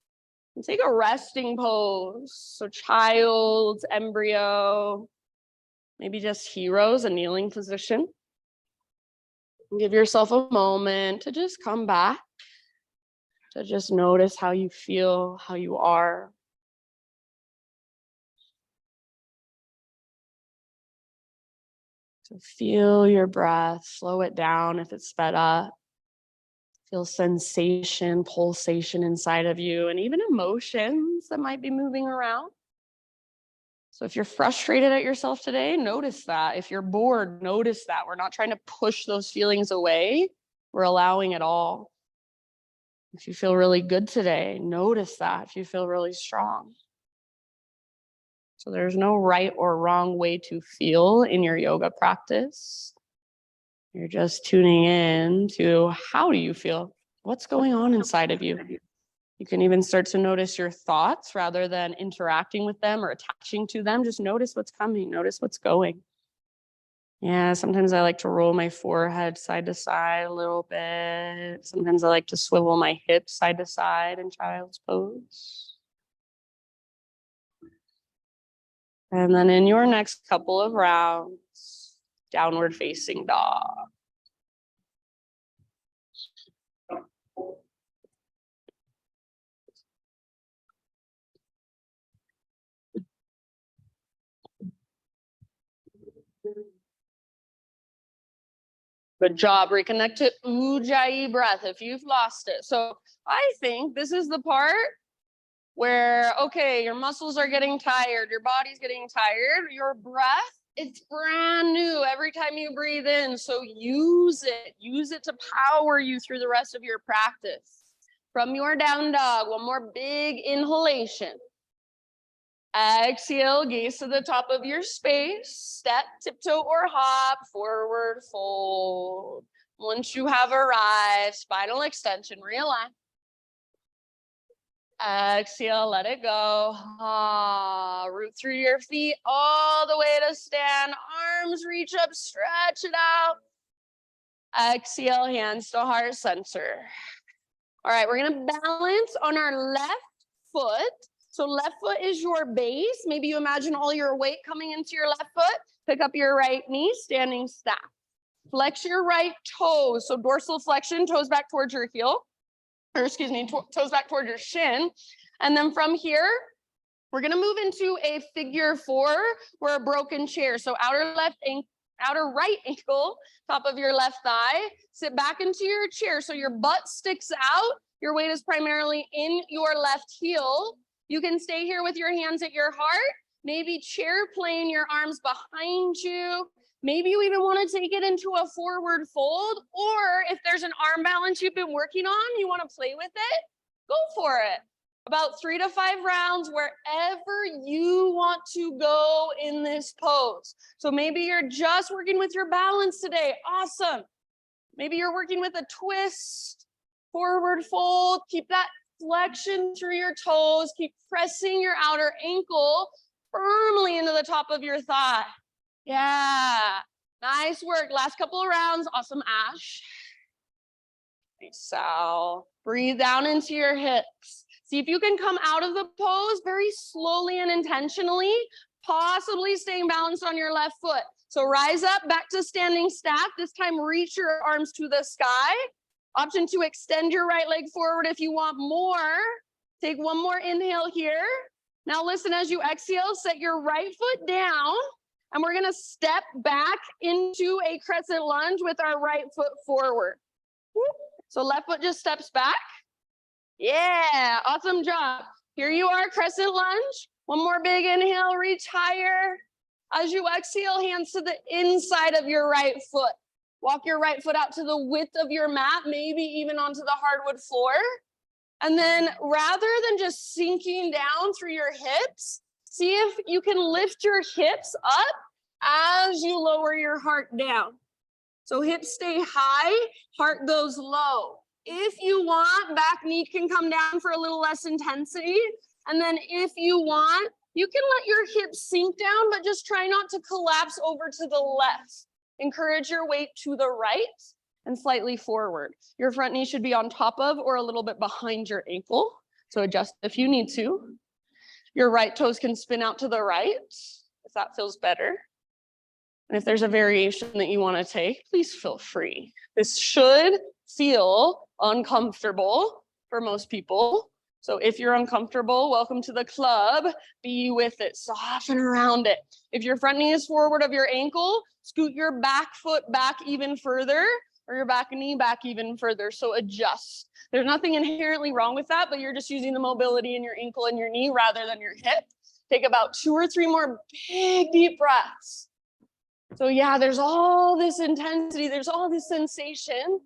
and take a resting pose. So child, embryo, maybe just heroes, a kneeling position. Give yourself a moment to just come back, to just notice how you feel, how you are. So feel your breath, slow it down if it's sped up. Feel sensation, pulsation inside of you, and even emotions that might be moving around. So if you're frustrated at yourself today, notice that. If you're bored, notice that. We're not trying to push those feelings away. We're allowing it all. If you feel really good today, notice that. If you feel really strong. So there's no right or wrong way to feel in your yoga practice. You're just tuning in to how do you feel? What's going on inside of you? You can even start to notice your thoughts rather than interacting with them or attaching to them. Just notice what's coming, notice what's going. Yeah, sometimes I like to roll my forehead side to side a little bit. Sometimes I like to swivel my hips side to side in child's pose. And then in your next couple of rounds, downward facing dog. Good job. Reconnect to Ujjayi breath if you've lost it. So I think this is the part where, okay, your muscles are getting tired, your body's getting tired, your breath, it's brand new every time you breathe in. So use it to power you through the rest of your practice. From your down dog, one more big inhalation. Exhale, gaze to the top of your space, step, tiptoe, or hop, forward fold. Once you have arrived, spinal extension, realign. Exhale, let it go. Root through your feet all the way to stand. Arms reach up, stretch it out. Exhale, hands to heart center. All right, we're gonna balance on our left foot. So left foot is your base. Maybe you imagine all your weight coming into your left foot. Pick up your right knee, standing staff. Flex your right toes. So dorsal flexion, toes back towards your heel. Or excuse me, toes back towards your shin. And then from here, we're gonna move into a figure four or a broken chair. So outer right ankle, top of your left thigh. Sit back into your chair so your butt sticks out. Your weight is primarily in your left heel. You can stay here with your hands at your heart. Maybe chair plane, your arms behind you. Maybe you even want to take it into a forward fold, or if there's an arm balance you've been working on, you want to play with it, go for it. About 3 to 5 rounds, wherever you want to go in this pose. So maybe you're just working with your balance today. Awesome. Maybe you're working with a twist, forward fold. Keep that flexion through your toes. Keep pressing your outer ankle firmly into the top of your thigh. Yeah, nice work. Last couple of rounds. Awesome, Ash. Nice, Sal. Breathe down into your hips. See if you can come out of the pose very slowly and intentionally, possibly staying balanced on your left foot. So rise up, back to standing staff. This time, reach your arms to the sky. Option to extend your right leg forward if you want more. Take one more inhale here. Now listen, as you exhale, set your right foot down, and we're gonna step back into a crescent lunge with our right foot forward. So left foot just steps back. Yeah, awesome job. Here you are, crescent lunge. One more big inhale, reach higher. As you exhale, hands to the inside of your right foot. Walk your right foot out to the width of your mat, maybe even onto the hardwood floor. And then rather than just sinking down through your hips, see if you can lift your hips up as you lower your heart down. So hips stay high, heart goes low. If you want, back knee can come down for a little less intensity. And then if you want, you can let your hips sink down, but just try not to collapse over to the left. Encourage your weight to the right. and slightly forward. Your front knee should be on top of or a little bit behind your ankle. So adjust if you need to. Your right toes can spin out to the right if that feels better. And if there's a variation that you want to take, please feel free. This should feel uncomfortable for most people. So if you're uncomfortable, welcome to the club. Be with it, soften around it. If your front knee is forward of your ankle, scoot your back foot back even further, or your back knee back even further. So adjust. There's nothing inherently wrong with that, but you're just using the mobility in your ankle and your knee rather than your hip. Take about 2 or 3 more big, deep breaths. So yeah, there's all this intensity, there's all this sensation.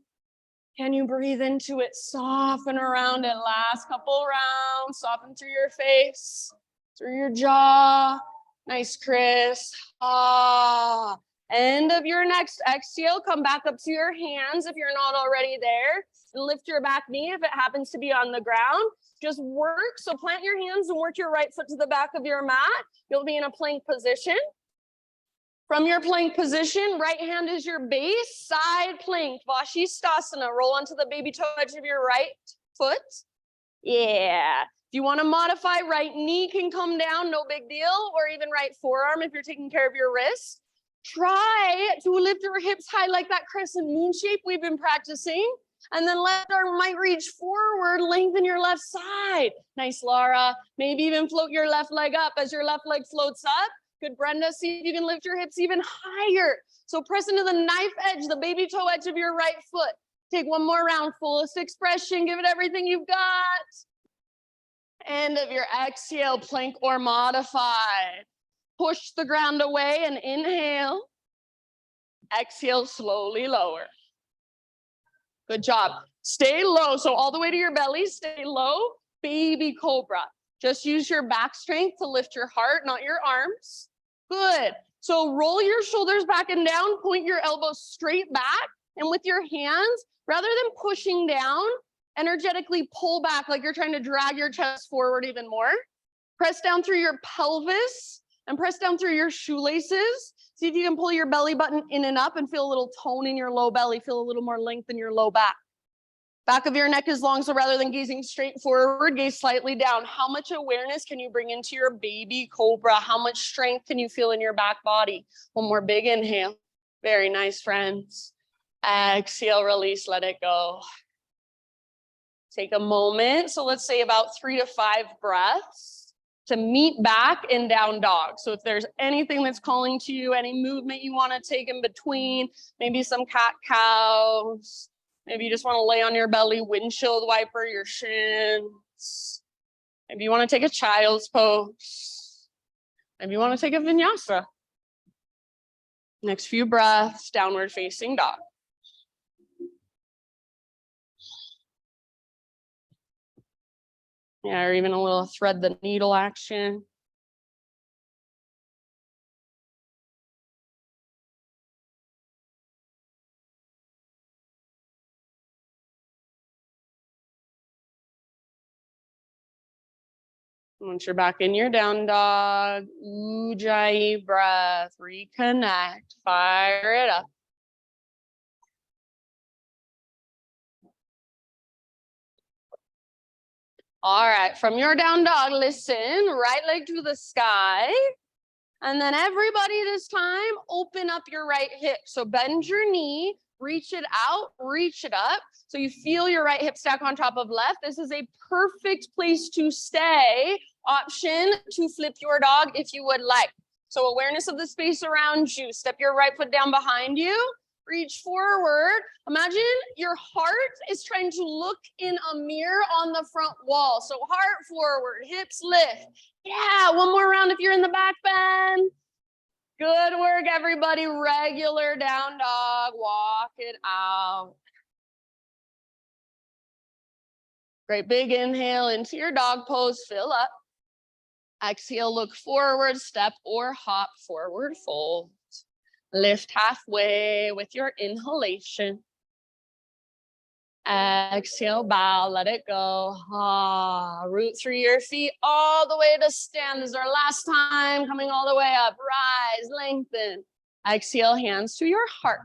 Can you breathe into it? Soften around it. Last couple rounds. Soften through your face, through your jaw. Nice, Chris. Ah. End of your next exhale. Come back up to your hands if you're not already there. And lift your back knee if it happens to be on the ground. Just work. So plant your hands and work your right foot to the back of your mat. You'll be in a plank position. From your plank position, right hand is your base, side plank, Vashisthasana. Roll onto the baby toe edge of your right foot. Yeah. If you want to modify, right knee can come down, no big deal, or even right forearm if you're taking care of your wrist. Try to lift your hips high like that crescent moon shape we've been practicing. And then left arm might reach forward, lengthen your left side. Nice, Laura. Maybe even float your left leg up as your left leg floats up. Good, Brenda. See if you can lift your hips even higher. So press into the knife edge, the baby toe edge of your right foot. Take one more round, fullest expression. Give it everything you've got. End of your exhale, plank or modified. Push the ground away and inhale. Exhale, slowly lower. Good job. Stay low. So all the way to your belly, stay low. Baby cobra. Just use your back strength to lift your heart, not your arms. Good. So roll your shoulders back and down, point your elbows straight back, and with your hands, rather than pushing down, energetically pull back like you're trying to drag your chest forward even more. Press down through your pelvis and press down through your shoelaces. See if you can pull your belly button in and up and feel a little tone in your low belly, feel a little more length in your low back. Back of your neck is long, so rather than gazing straight forward, gaze slightly down. How much awareness can you bring into your baby cobra? How much strength can you feel in your back body? One more big inhale. Very nice, friends. Exhale, release, let it go. Take a moment. So let's say about 3 to 5 breaths to meet back in down dog. So if there's anything that's calling to you, any movement you want to take in between, maybe some cat cows. Maybe you just want to lay on your belly, windshield wiper your shins. Maybe you want to take a child's pose. Maybe you want to take a vinyasa. Next few breaths, downward facing dog. Yeah, or even a little thread the needle action. Once you're back in your down dog, Ujjayi breath, reconnect, fire it up. All right, from your down dog, listen, right leg to the sky. And then everybody this time, open up your right hip. So bend your knee, reach it out, reach it up. So you feel your right hip stack on top of left. This is a perfect place to stay. Option to flip your dog if you would like. So awareness of the space around you. Step your right foot down behind you. Reach forward. Imagine your heart is trying to look in a mirror on the front wall. So heart forward, hips lift. Yeah, one more round if you're in the back bend. Good work, everybody. Regular down dog. Walk it out. Great, big inhale into your dog pose. Fill up. Exhale, look forward, step or hop, forward fold. Lift halfway with your inhalation. Exhale, bow, let it go. Ah, root through your feet all the way to stand. This is our last time. Coming all the way up. Rise, lengthen. Exhale, hands to your heart.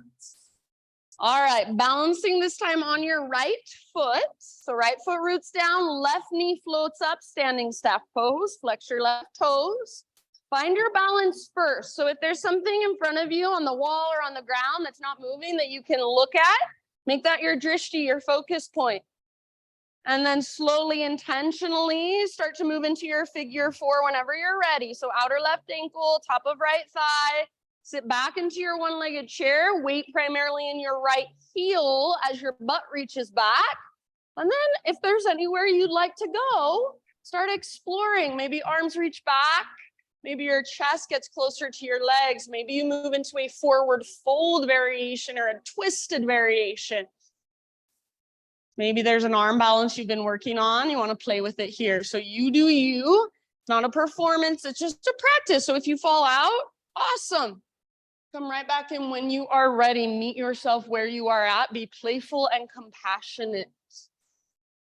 All right, balancing this time on your right foot. So right foot roots down, left knee floats up, standing staff pose, flex your left toes. Find your balance first. So if there's something in front of you on the wall or on the ground that's not moving that you can look at, make that your drishti, your focus point. And then slowly, intentionally start to move into your figure four whenever you're ready. So outer left ankle, top of right thigh, sit back into your one-legged chair, weight primarily in your right heel as your butt reaches back. And then if there's anywhere you'd like to go, start exploring. Maybe arms reach back. Maybe your chest gets closer to your legs. Maybe you move into a forward fold variation or a twisted variation. Maybe there's an arm balance you've been working on. You want to play with it here. So you do you. It's not a performance. It's just a practice. So if you fall out, awesome. Come right back in when you are ready. Meet yourself where you are at. Be playful and compassionate.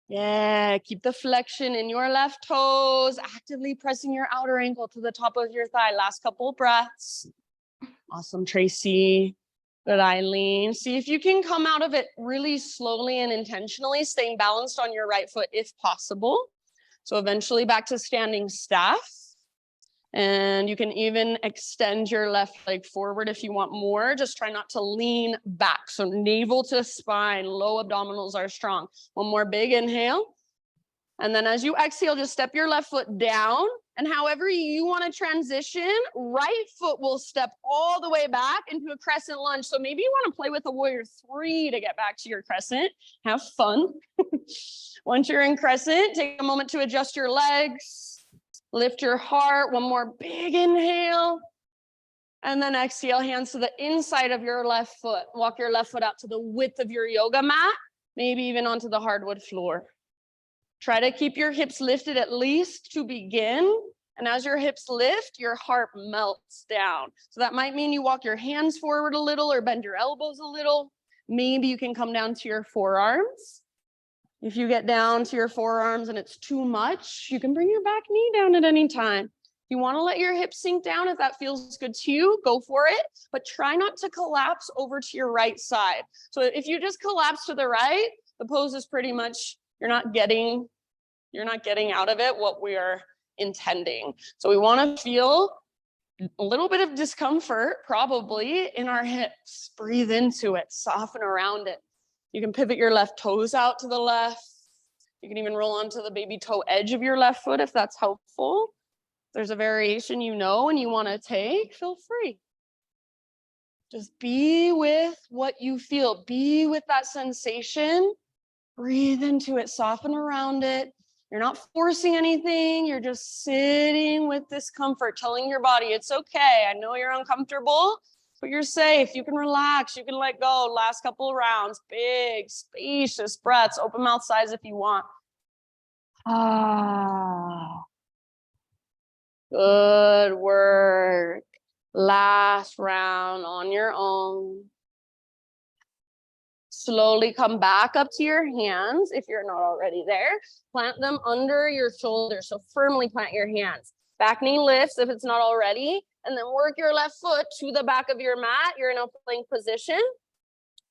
Yeah, keep the flexion in your left toes. Actively pressing your outer ankle to the top of your thigh. Last couple breaths. Awesome, Tracy. Good, Eileen. See if you can come out of it really slowly and intentionally, staying balanced on your right foot if possible. So eventually back to standing staff. And you can even extend your left leg forward if you want more. Just try not to lean back. So navel to spine, low abdominals are strong. One more big inhale. And then as you exhale, just step your left foot down. And however you want to transition, right foot will step all the way back into a crescent lunge. So maybe you want to play with a warrior three to get back to your crescent. Have fun. Once you're in crescent, take a moment to adjust your legs. Lift your heart. One more big inhale. And then exhale, hands to the inside of your left foot. Walk your left foot out to the width of your yoga mat, maybe even onto the hardwood floor. Try to keep your hips lifted at least to begin. And as your hips lift, your heart melts down. So that might mean you walk your hands forward a little or bend your elbows a little. Maybe you can come down to your forearms. If you get down to your forearms and it's too much, you can bring your back knee down at any time. If you want to let your hips sink down, if that feels good to you, go for it. But try not to collapse over to your right side. So if you just collapse to the right, the pose is pretty much, you're not getting out of it what we are intending. So we want to feel a little bit of discomfort probably in our hips. Breathe into it, soften around it. You can pivot your left toes out to the left. You can even roll onto the baby toe edge of your left foot if that's helpful. If there's a variation you know and you want to take, feel free. Just be with what you feel. Be with that sensation. Breathe into it, soften around it. You're not forcing anything. You're just sitting with discomfort, telling your body it's okay. I know you're uncomfortable, but you're safe. You can relax. You can let go. Last couple of rounds. Big, spacious breaths. Open mouth size if you want. Good work. Last round on your own. Slowly come back up to your hands if you're not already there. Plant them under your shoulders. So firmly plant your hands. Back knee lifts if it's not already. And then work your left foot to the back of your mat. You're in a plank position.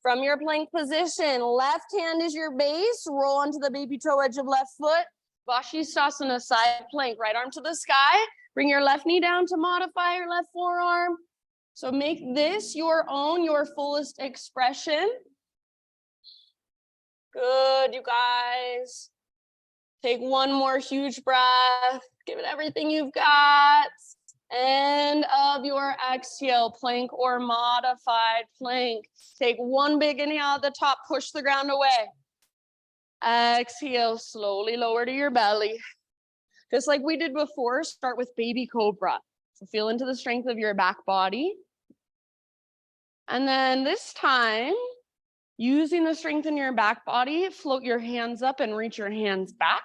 From your plank position, left hand is your base. Roll onto the baby toe edge of left foot. Vashisthasana, side plank. Right arm to the sky. Bring your left knee down to modify your left forearm. So make this your own, your fullest expression. Good, you guys. Take one more huge breath. Give it everything you've got. End of your exhale, plank or modified plank. Take one big inhale at the top, push the ground away. Exhale, slowly lower to your belly. Just like we did before, start with baby cobra. So feel into the strength of your back body. And then this time, using the strength in your back body, float your hands up and reach your hands back.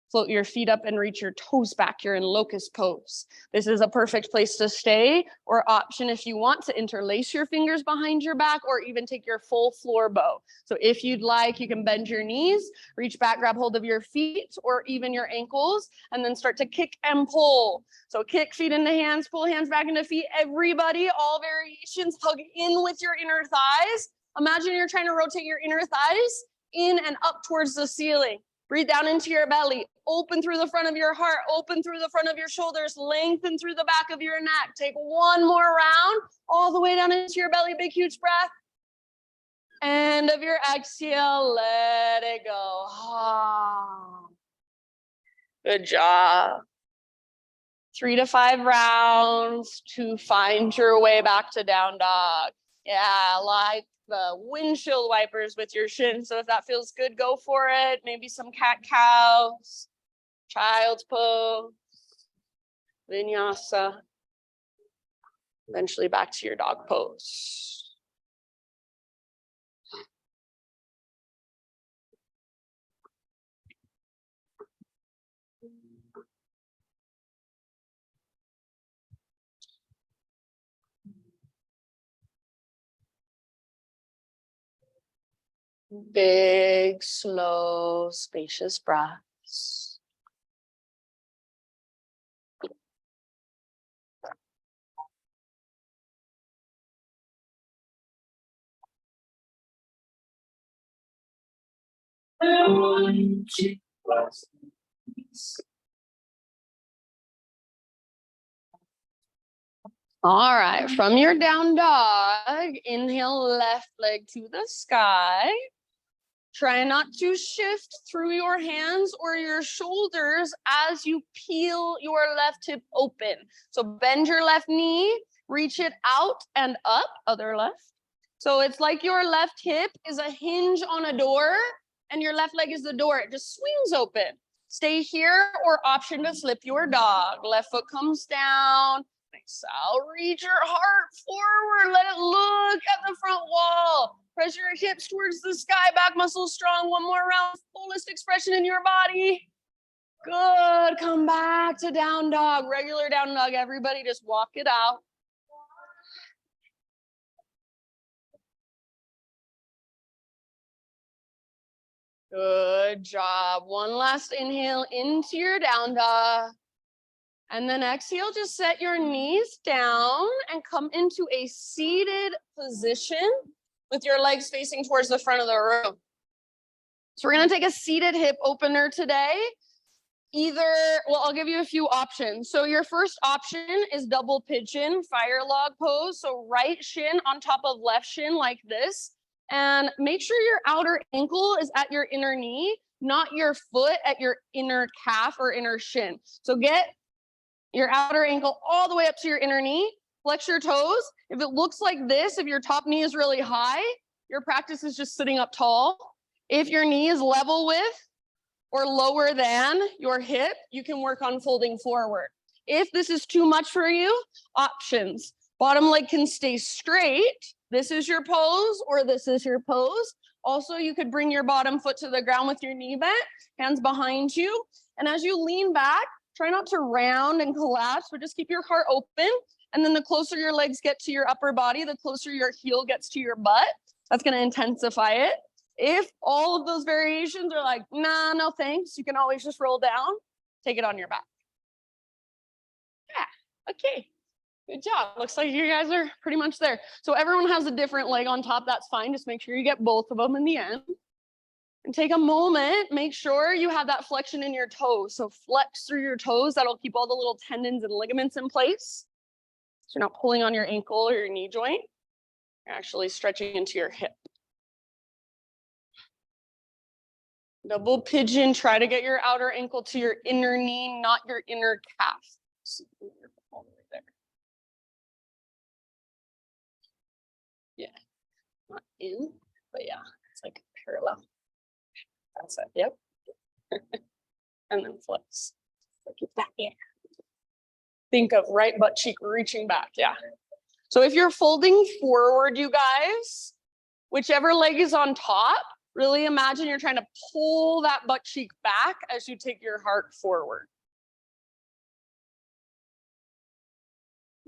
Float your feet up and reach your toes back. You're in locust pose. This is a perfect place to stay, or option if you want to interlace your fingers behind your back or even take your full floor bow. So if you'd like, you can bend your knees, reach back, grab hold of your feet or even your ankles, and then start to kick and pull. So kick feet into hands, pull hands back into feet. Everybody, all variations, hug in with your inner thighs. Imagine you're trying to rotate your inner thighs in and up towards the ceiling. Breathe down into your belly. Open through the front of your heart. Open through the front of your shoulders. Lengthen through the back of your neck. Take one more round all the way down into your belly. Big, huge breath. End of your exhale. Let it go. Ah. Good job. 3 to 5 rounds to find your way back to down dog. Yeah, like the windshield wipers with your shin. So if that feels good, go for it. Maybe some cat-cows, child's pose, vinyasa. Eventually back to your dog pose. Big, slow, spacious breaths. All right, from your down dog, inhale left leg to the sky. Try not to shift through your hands or your shoulders as you peel your left hip open. So bend your left knee, reach it out and up, other left. So it's like your left hip is a hinge on a door and your left leg is the door. It just swings open. Stay here or option to slip your dog. Left foot comes down. Nice out. Reach your heart forward. Let it look at the front wall. Press your hips towards the sky. Back muscles strong. One more round. Fullest expression in your body. Good. Come back to down dog. Regular down dog. Everybody just walk it out. Good job. One last inhale into your down dog. And then exhale, just set your knees down and come into a seated position with your legs facing towards the front of the room. So we're gonna take a seated hip opener today. I'll give you a few options. So your first option is double pigeon, fire log pose. So right shin on top of left shin like this. And make sure your outer ankle is at your inner knee, not your foot at your inner calf or inner shin. So get your outer ankle all the way up to your inner knee. Flex your toes. If it looks like this, if your top knee is really high, your practice is just sitting up tall. If your knee is level with or lower than your hip, you can work on folding forward. If this is too much for you, options. Bottom leg can stay straight. This is your pose or this is your pose. Also, you could bring your bottom foot to the ground with your knee bent, hands behind you. And as you lean back, try not to round and collapse, but just keep your heart open. And then the closer your legs get to your upper body, the closer your heel gets to your butt. That's going to intensify it. If all of those variations are like, nah, no thanks, you can always just roll down, take it on your back. Yeah, okay. Good job. Looks like you guys are pretty much there. So everyone has a different leg on top. That's fine. Just make sure you get both of them in the end. And take a moment, make sure you have that flexion in your toes. So flex through your toes. That'll keep all the little tendons and ligaments in place. So you're not pulling on your ankle or your knee joint. You're actually stretching into your hip. Double pigeon, try to get your outer ankle to your inner knee, not your inner calf. All the way there. Yeah, not in, but yeah, it's like parallel. That's it, yep. And then flex. So keep that in. Think of right butt cheek reaching back, yeah. So if you're folding forward, you guys, whichever leg is on top, really imagine you're trying to pull that butt cheek back as you take your heart forward.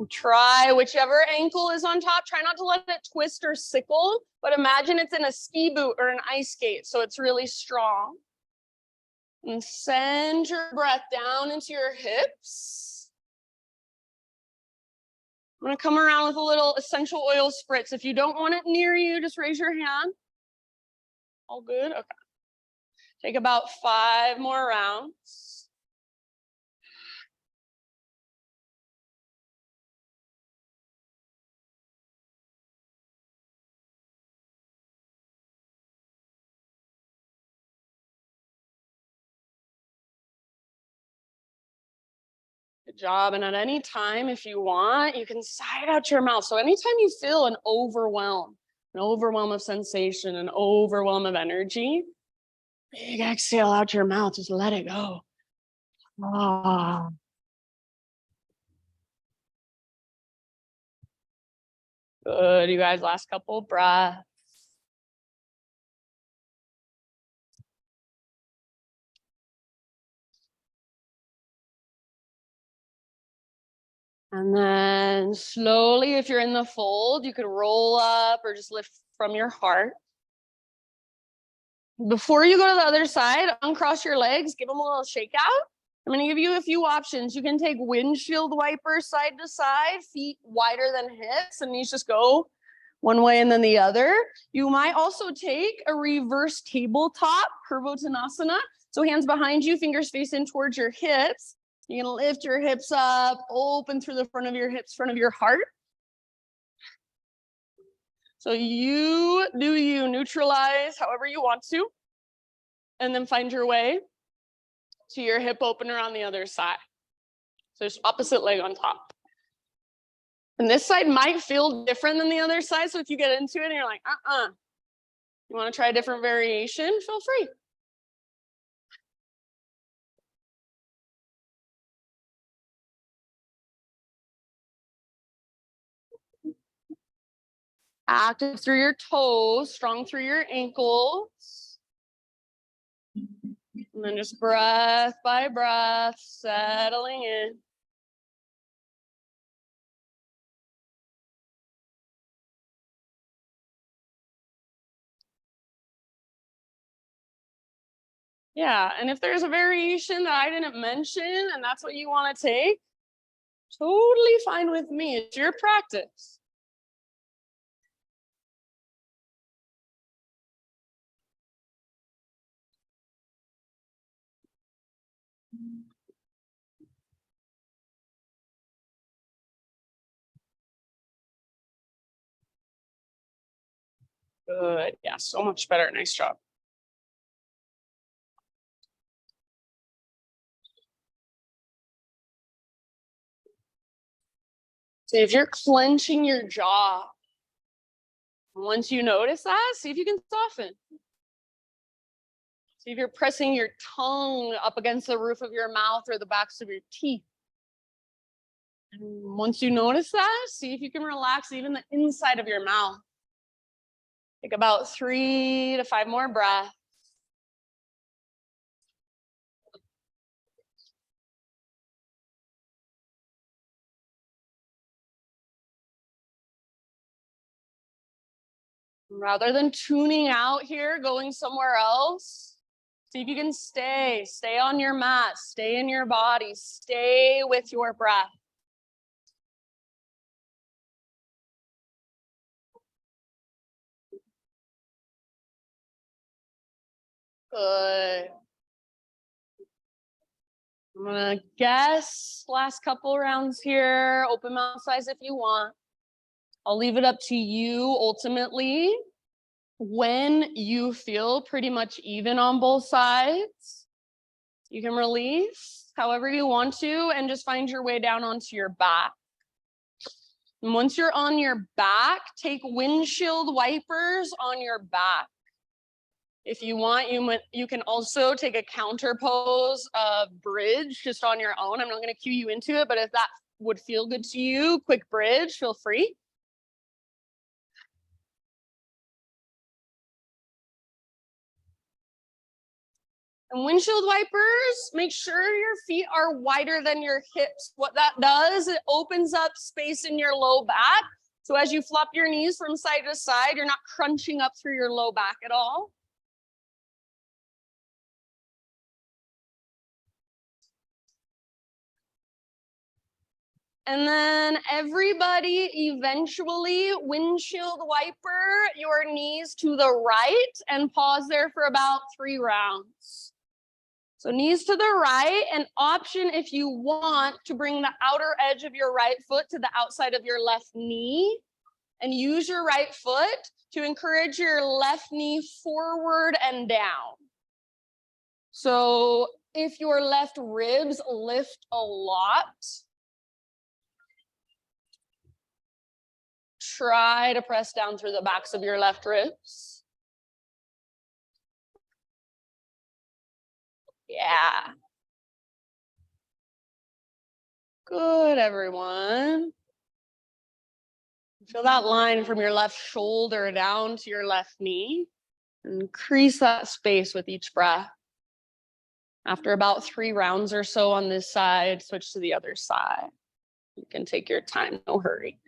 Try whichever ankle is on top. Try not to let it twist or sickle, but imagine it's in a ski boot or an ice skate, so it's really strong. And send your breath down into your hips. I'm gonna come around with a little essential oil spritz. If you don't want it near you, just raise your hand. All good? Okay. Take about 5 more rounds. Good job. And at any time, if you want, you can sigh it out your mouth. So anytime you feel an overwhelm of sensation, an overwhelm of energy, big exhale out your mouth. Just let it go. Ah. Good, you guys. Last couple breaths. And then slowly, if you're in the fold, you could roll up or just lift from your heart. Before you go to the other side, uncross your legs, give them a little shake out. I'm going to give you a few options. You can take windshield wipers side to side, feet wider than hips, and knees just go one way and then the other. You might also take a reverse tabletop, Purvottanasana. So hands behind you, fingers facing towards your hips. You're going to lift your hips up, open through the front of your hips, front of your heart. So you do you, neutralize however you want to, and then find your way to your hip opener on the other side. So just opposite leg on top. And this side might feel different than the other side. So if you get into it and you're like, you want to try a different variation, feel free. Active through your toes, strong through your ankles. And then just breath by breath, settling in. Yeah, and if there's a variation that I didn't mention and that's what you want to take, totally fine with me. It's your practice. Good. Yeah, so much better. Nice job. So if you're clenching your jaw, once you notice that, see if you can soften. See if you're pressing your tongue up against the roof of your mouth or the backs of your teeth. And once you notice that, see if you can relax even the inside of your mouth. Take about 3 to 5 more breaths. Rather than tuning out here, going somewhere else, see if you can stay on your mat, stay in your body, stay with your breath. Good. I'm gonna guess last couple rounds here, open mouth size if you want. I'll leave it up to you ultimately. When you feel pretty much even on both sides, you can release however you want to and just find your way down onto your back. And once you're on your back, take windshield wipers on your back. If you want, you can also take a counter pose of bridge just on your own. I'm not going to cue you into it, but if that would feel good to you, quick bridge, feel free. And windshield wipers, make sure your feet are wider than your hips. What that does, it opens up space in your low back. So as you flop your knees from side to side, you're not crunching up through your low back at all. And then everybody eventually windshield wiper your knees to the right and pause there for about 3 rounds. So knees to the right, an option if you want to bring the outer edge of your right foot to the outside of your left knee and use your right foot to encourage your left knee forward and down. So if your left ribs lift a lot, try to press down through the backs of your left ribs. Yeah. Good, everyone. Feel that line from your left shoulder down to your left knee. Increase that space with each breath. After about 3 rounds or so on this side, switch to the other side. You can take your time, no hurry.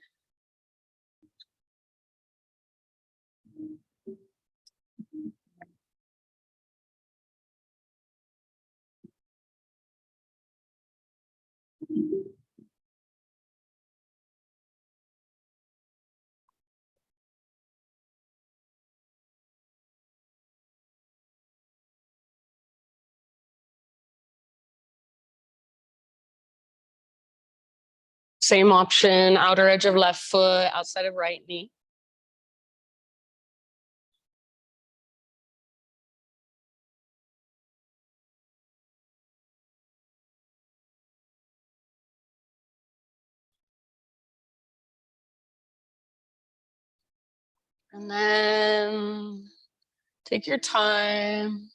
Same option, outer edge of left foot, outside of right knee. And then take your time,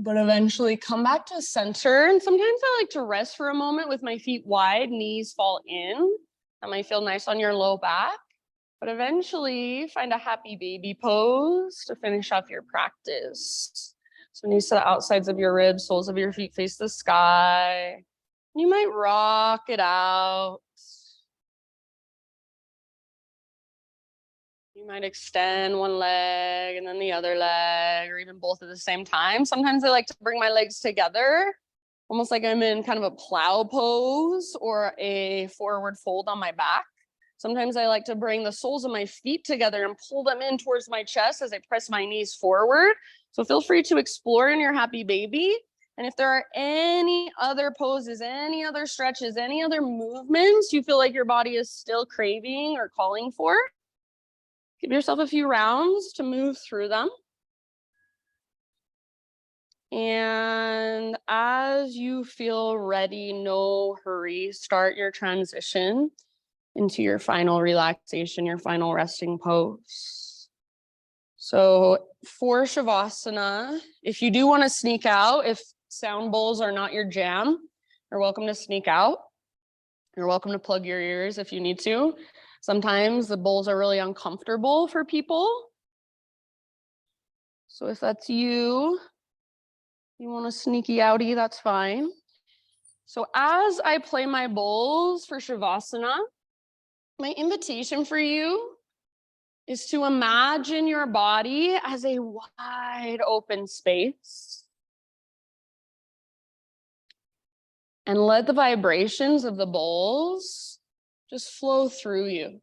but eventually come back to center. And sometimes I like to rest for a moment with my feet wide, knees fall in. That might feel nice on your low back, but eventually find a happy baby pose to finish off your practice. So knees to the outsides of your ribs, soles of your feet face the sky. You might rock it out. You might extend one leg and then the other leg, or even both at the same time. Sometimes I like to bring my legs together, almost like I'm in kind of a plow pose or a forward fold on my back. Sometimes I like to bring the soles of my feet together and pull them in towards my chest as I press my knees forward. So feel free to explore in your happy baby. And if there are any other poses, any other stretches, any other movements you feel like your body is still craving or calling for, give yourself a few rounds to move through them. And as you feel ready, no hurry, start your transition into your final relaxation, your final resting pose. So for Shavasana, if you do want to sneak out, if sound bowls are not your jam, you're welcome to sneak out. You're welcome to plug your ears if you need to. Sometimes the bowls are really uncomfortable for people. So if that's you want a sneaky outie, that's fine. So as I play my bowls for Shavasana, my invitation for you is to imagine your body as a wide open space. And let the vibrations of the bowls just flow through you.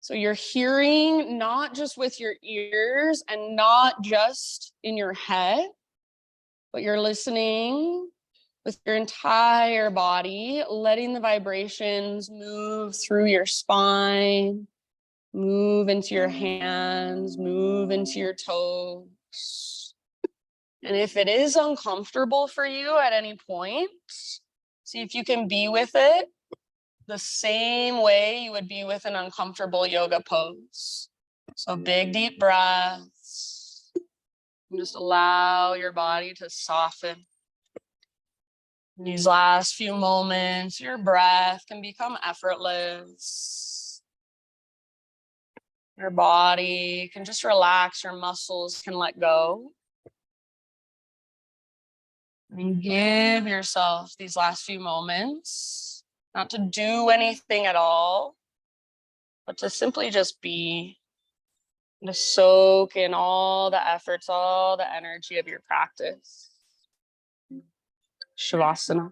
So you're hearing not just with your ears and not just in your head, but you're listening with your entire body, letting the vibrations move through your spine, move into your hands, move into your toes. And if it is uncomfortable for you at any point, see if you can be with it the same way you would be with an uncomfortable yoga pose. So big, deep breaths. And just allow your body to soften. In these last few moments, your breath can become effortless. Your body can just relax, your muscles can let go. And give yourself these last few moments, not to do anything at all, but to simply just be, to soak in all the efforts, all the energy of your practice. Shavasana.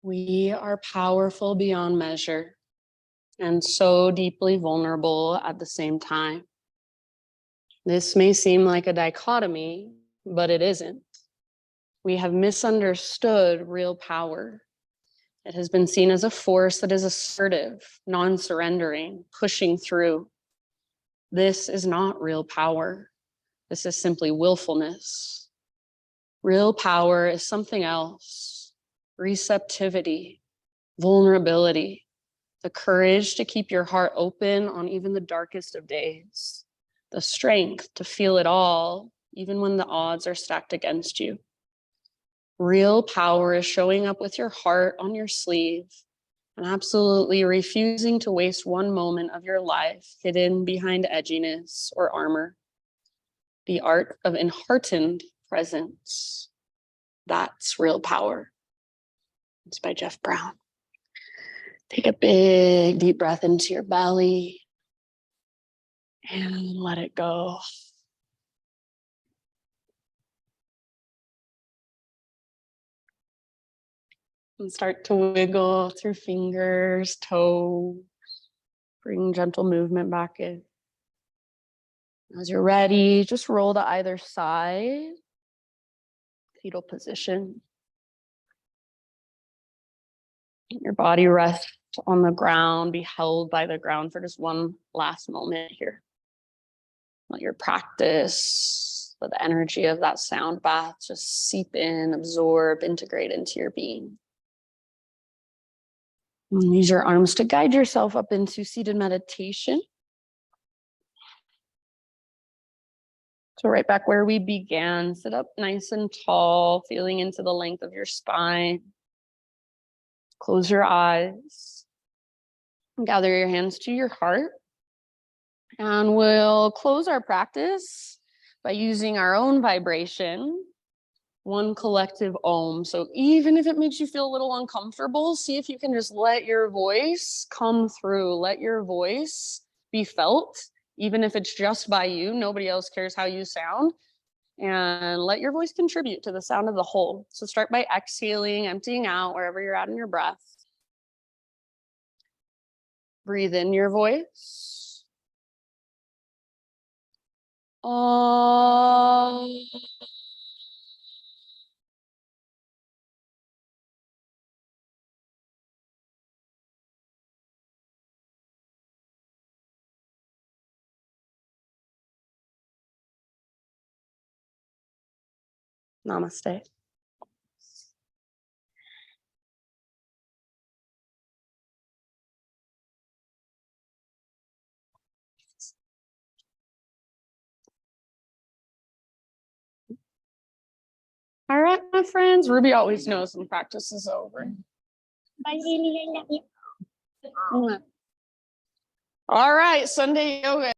We are powerful beyond measure and so deeply vulnerable at the same time. This may seem like a dichotomy, but it isn't. We have misunderstood real power. It has been seen as a force that is assertive, non-surrendering, pushing through. This is not real power. This is simply willfulness. Real power is something else: receptivity, vulnerability, the courage to keep your heart open on even the darkest of days, the strength to feel it all, even when the odds are stacked against you. Real power is showing up with your heart on your sleeve and absolutely refusing to waste one moment of your life hidden behind edginess or armor. The art of enheartened presence. That's real power. It's by Jeff Brown. Take a big, deep breath into your belly and let it go. And start to wiggle through fingers, toes. Bring gentle movement back in. As you're ready, just roll to either side. Fetal position. Let your body rest on the ground, be held by the ground for just one last moment here. Let your practice, let the energy of that sound bath just seep in, absorb, integrate into your being. And use your arms to guide yourself up into seated meditation. So right back where we began, sit up nice and tall, feeling into the length of your spine. Close your eyes. Gather your hands to your heart. And we'll close our practice by using our own vibration, one collective Om. So even if it makes you feel a little uncomfortable, see if you can just let your voice come through. Let your voice be felt, even if it's just by you. Nobody else cares how you sound. And let your voice contribute to the sound of the whole. So start by exhaling, emptying out wherever you're at in your breath. Breathe in your voice. Om. Namaste. All right, my friends. Ruby always knows when practice is over. Bye, Amy. I love you. All right, Sunday yoga.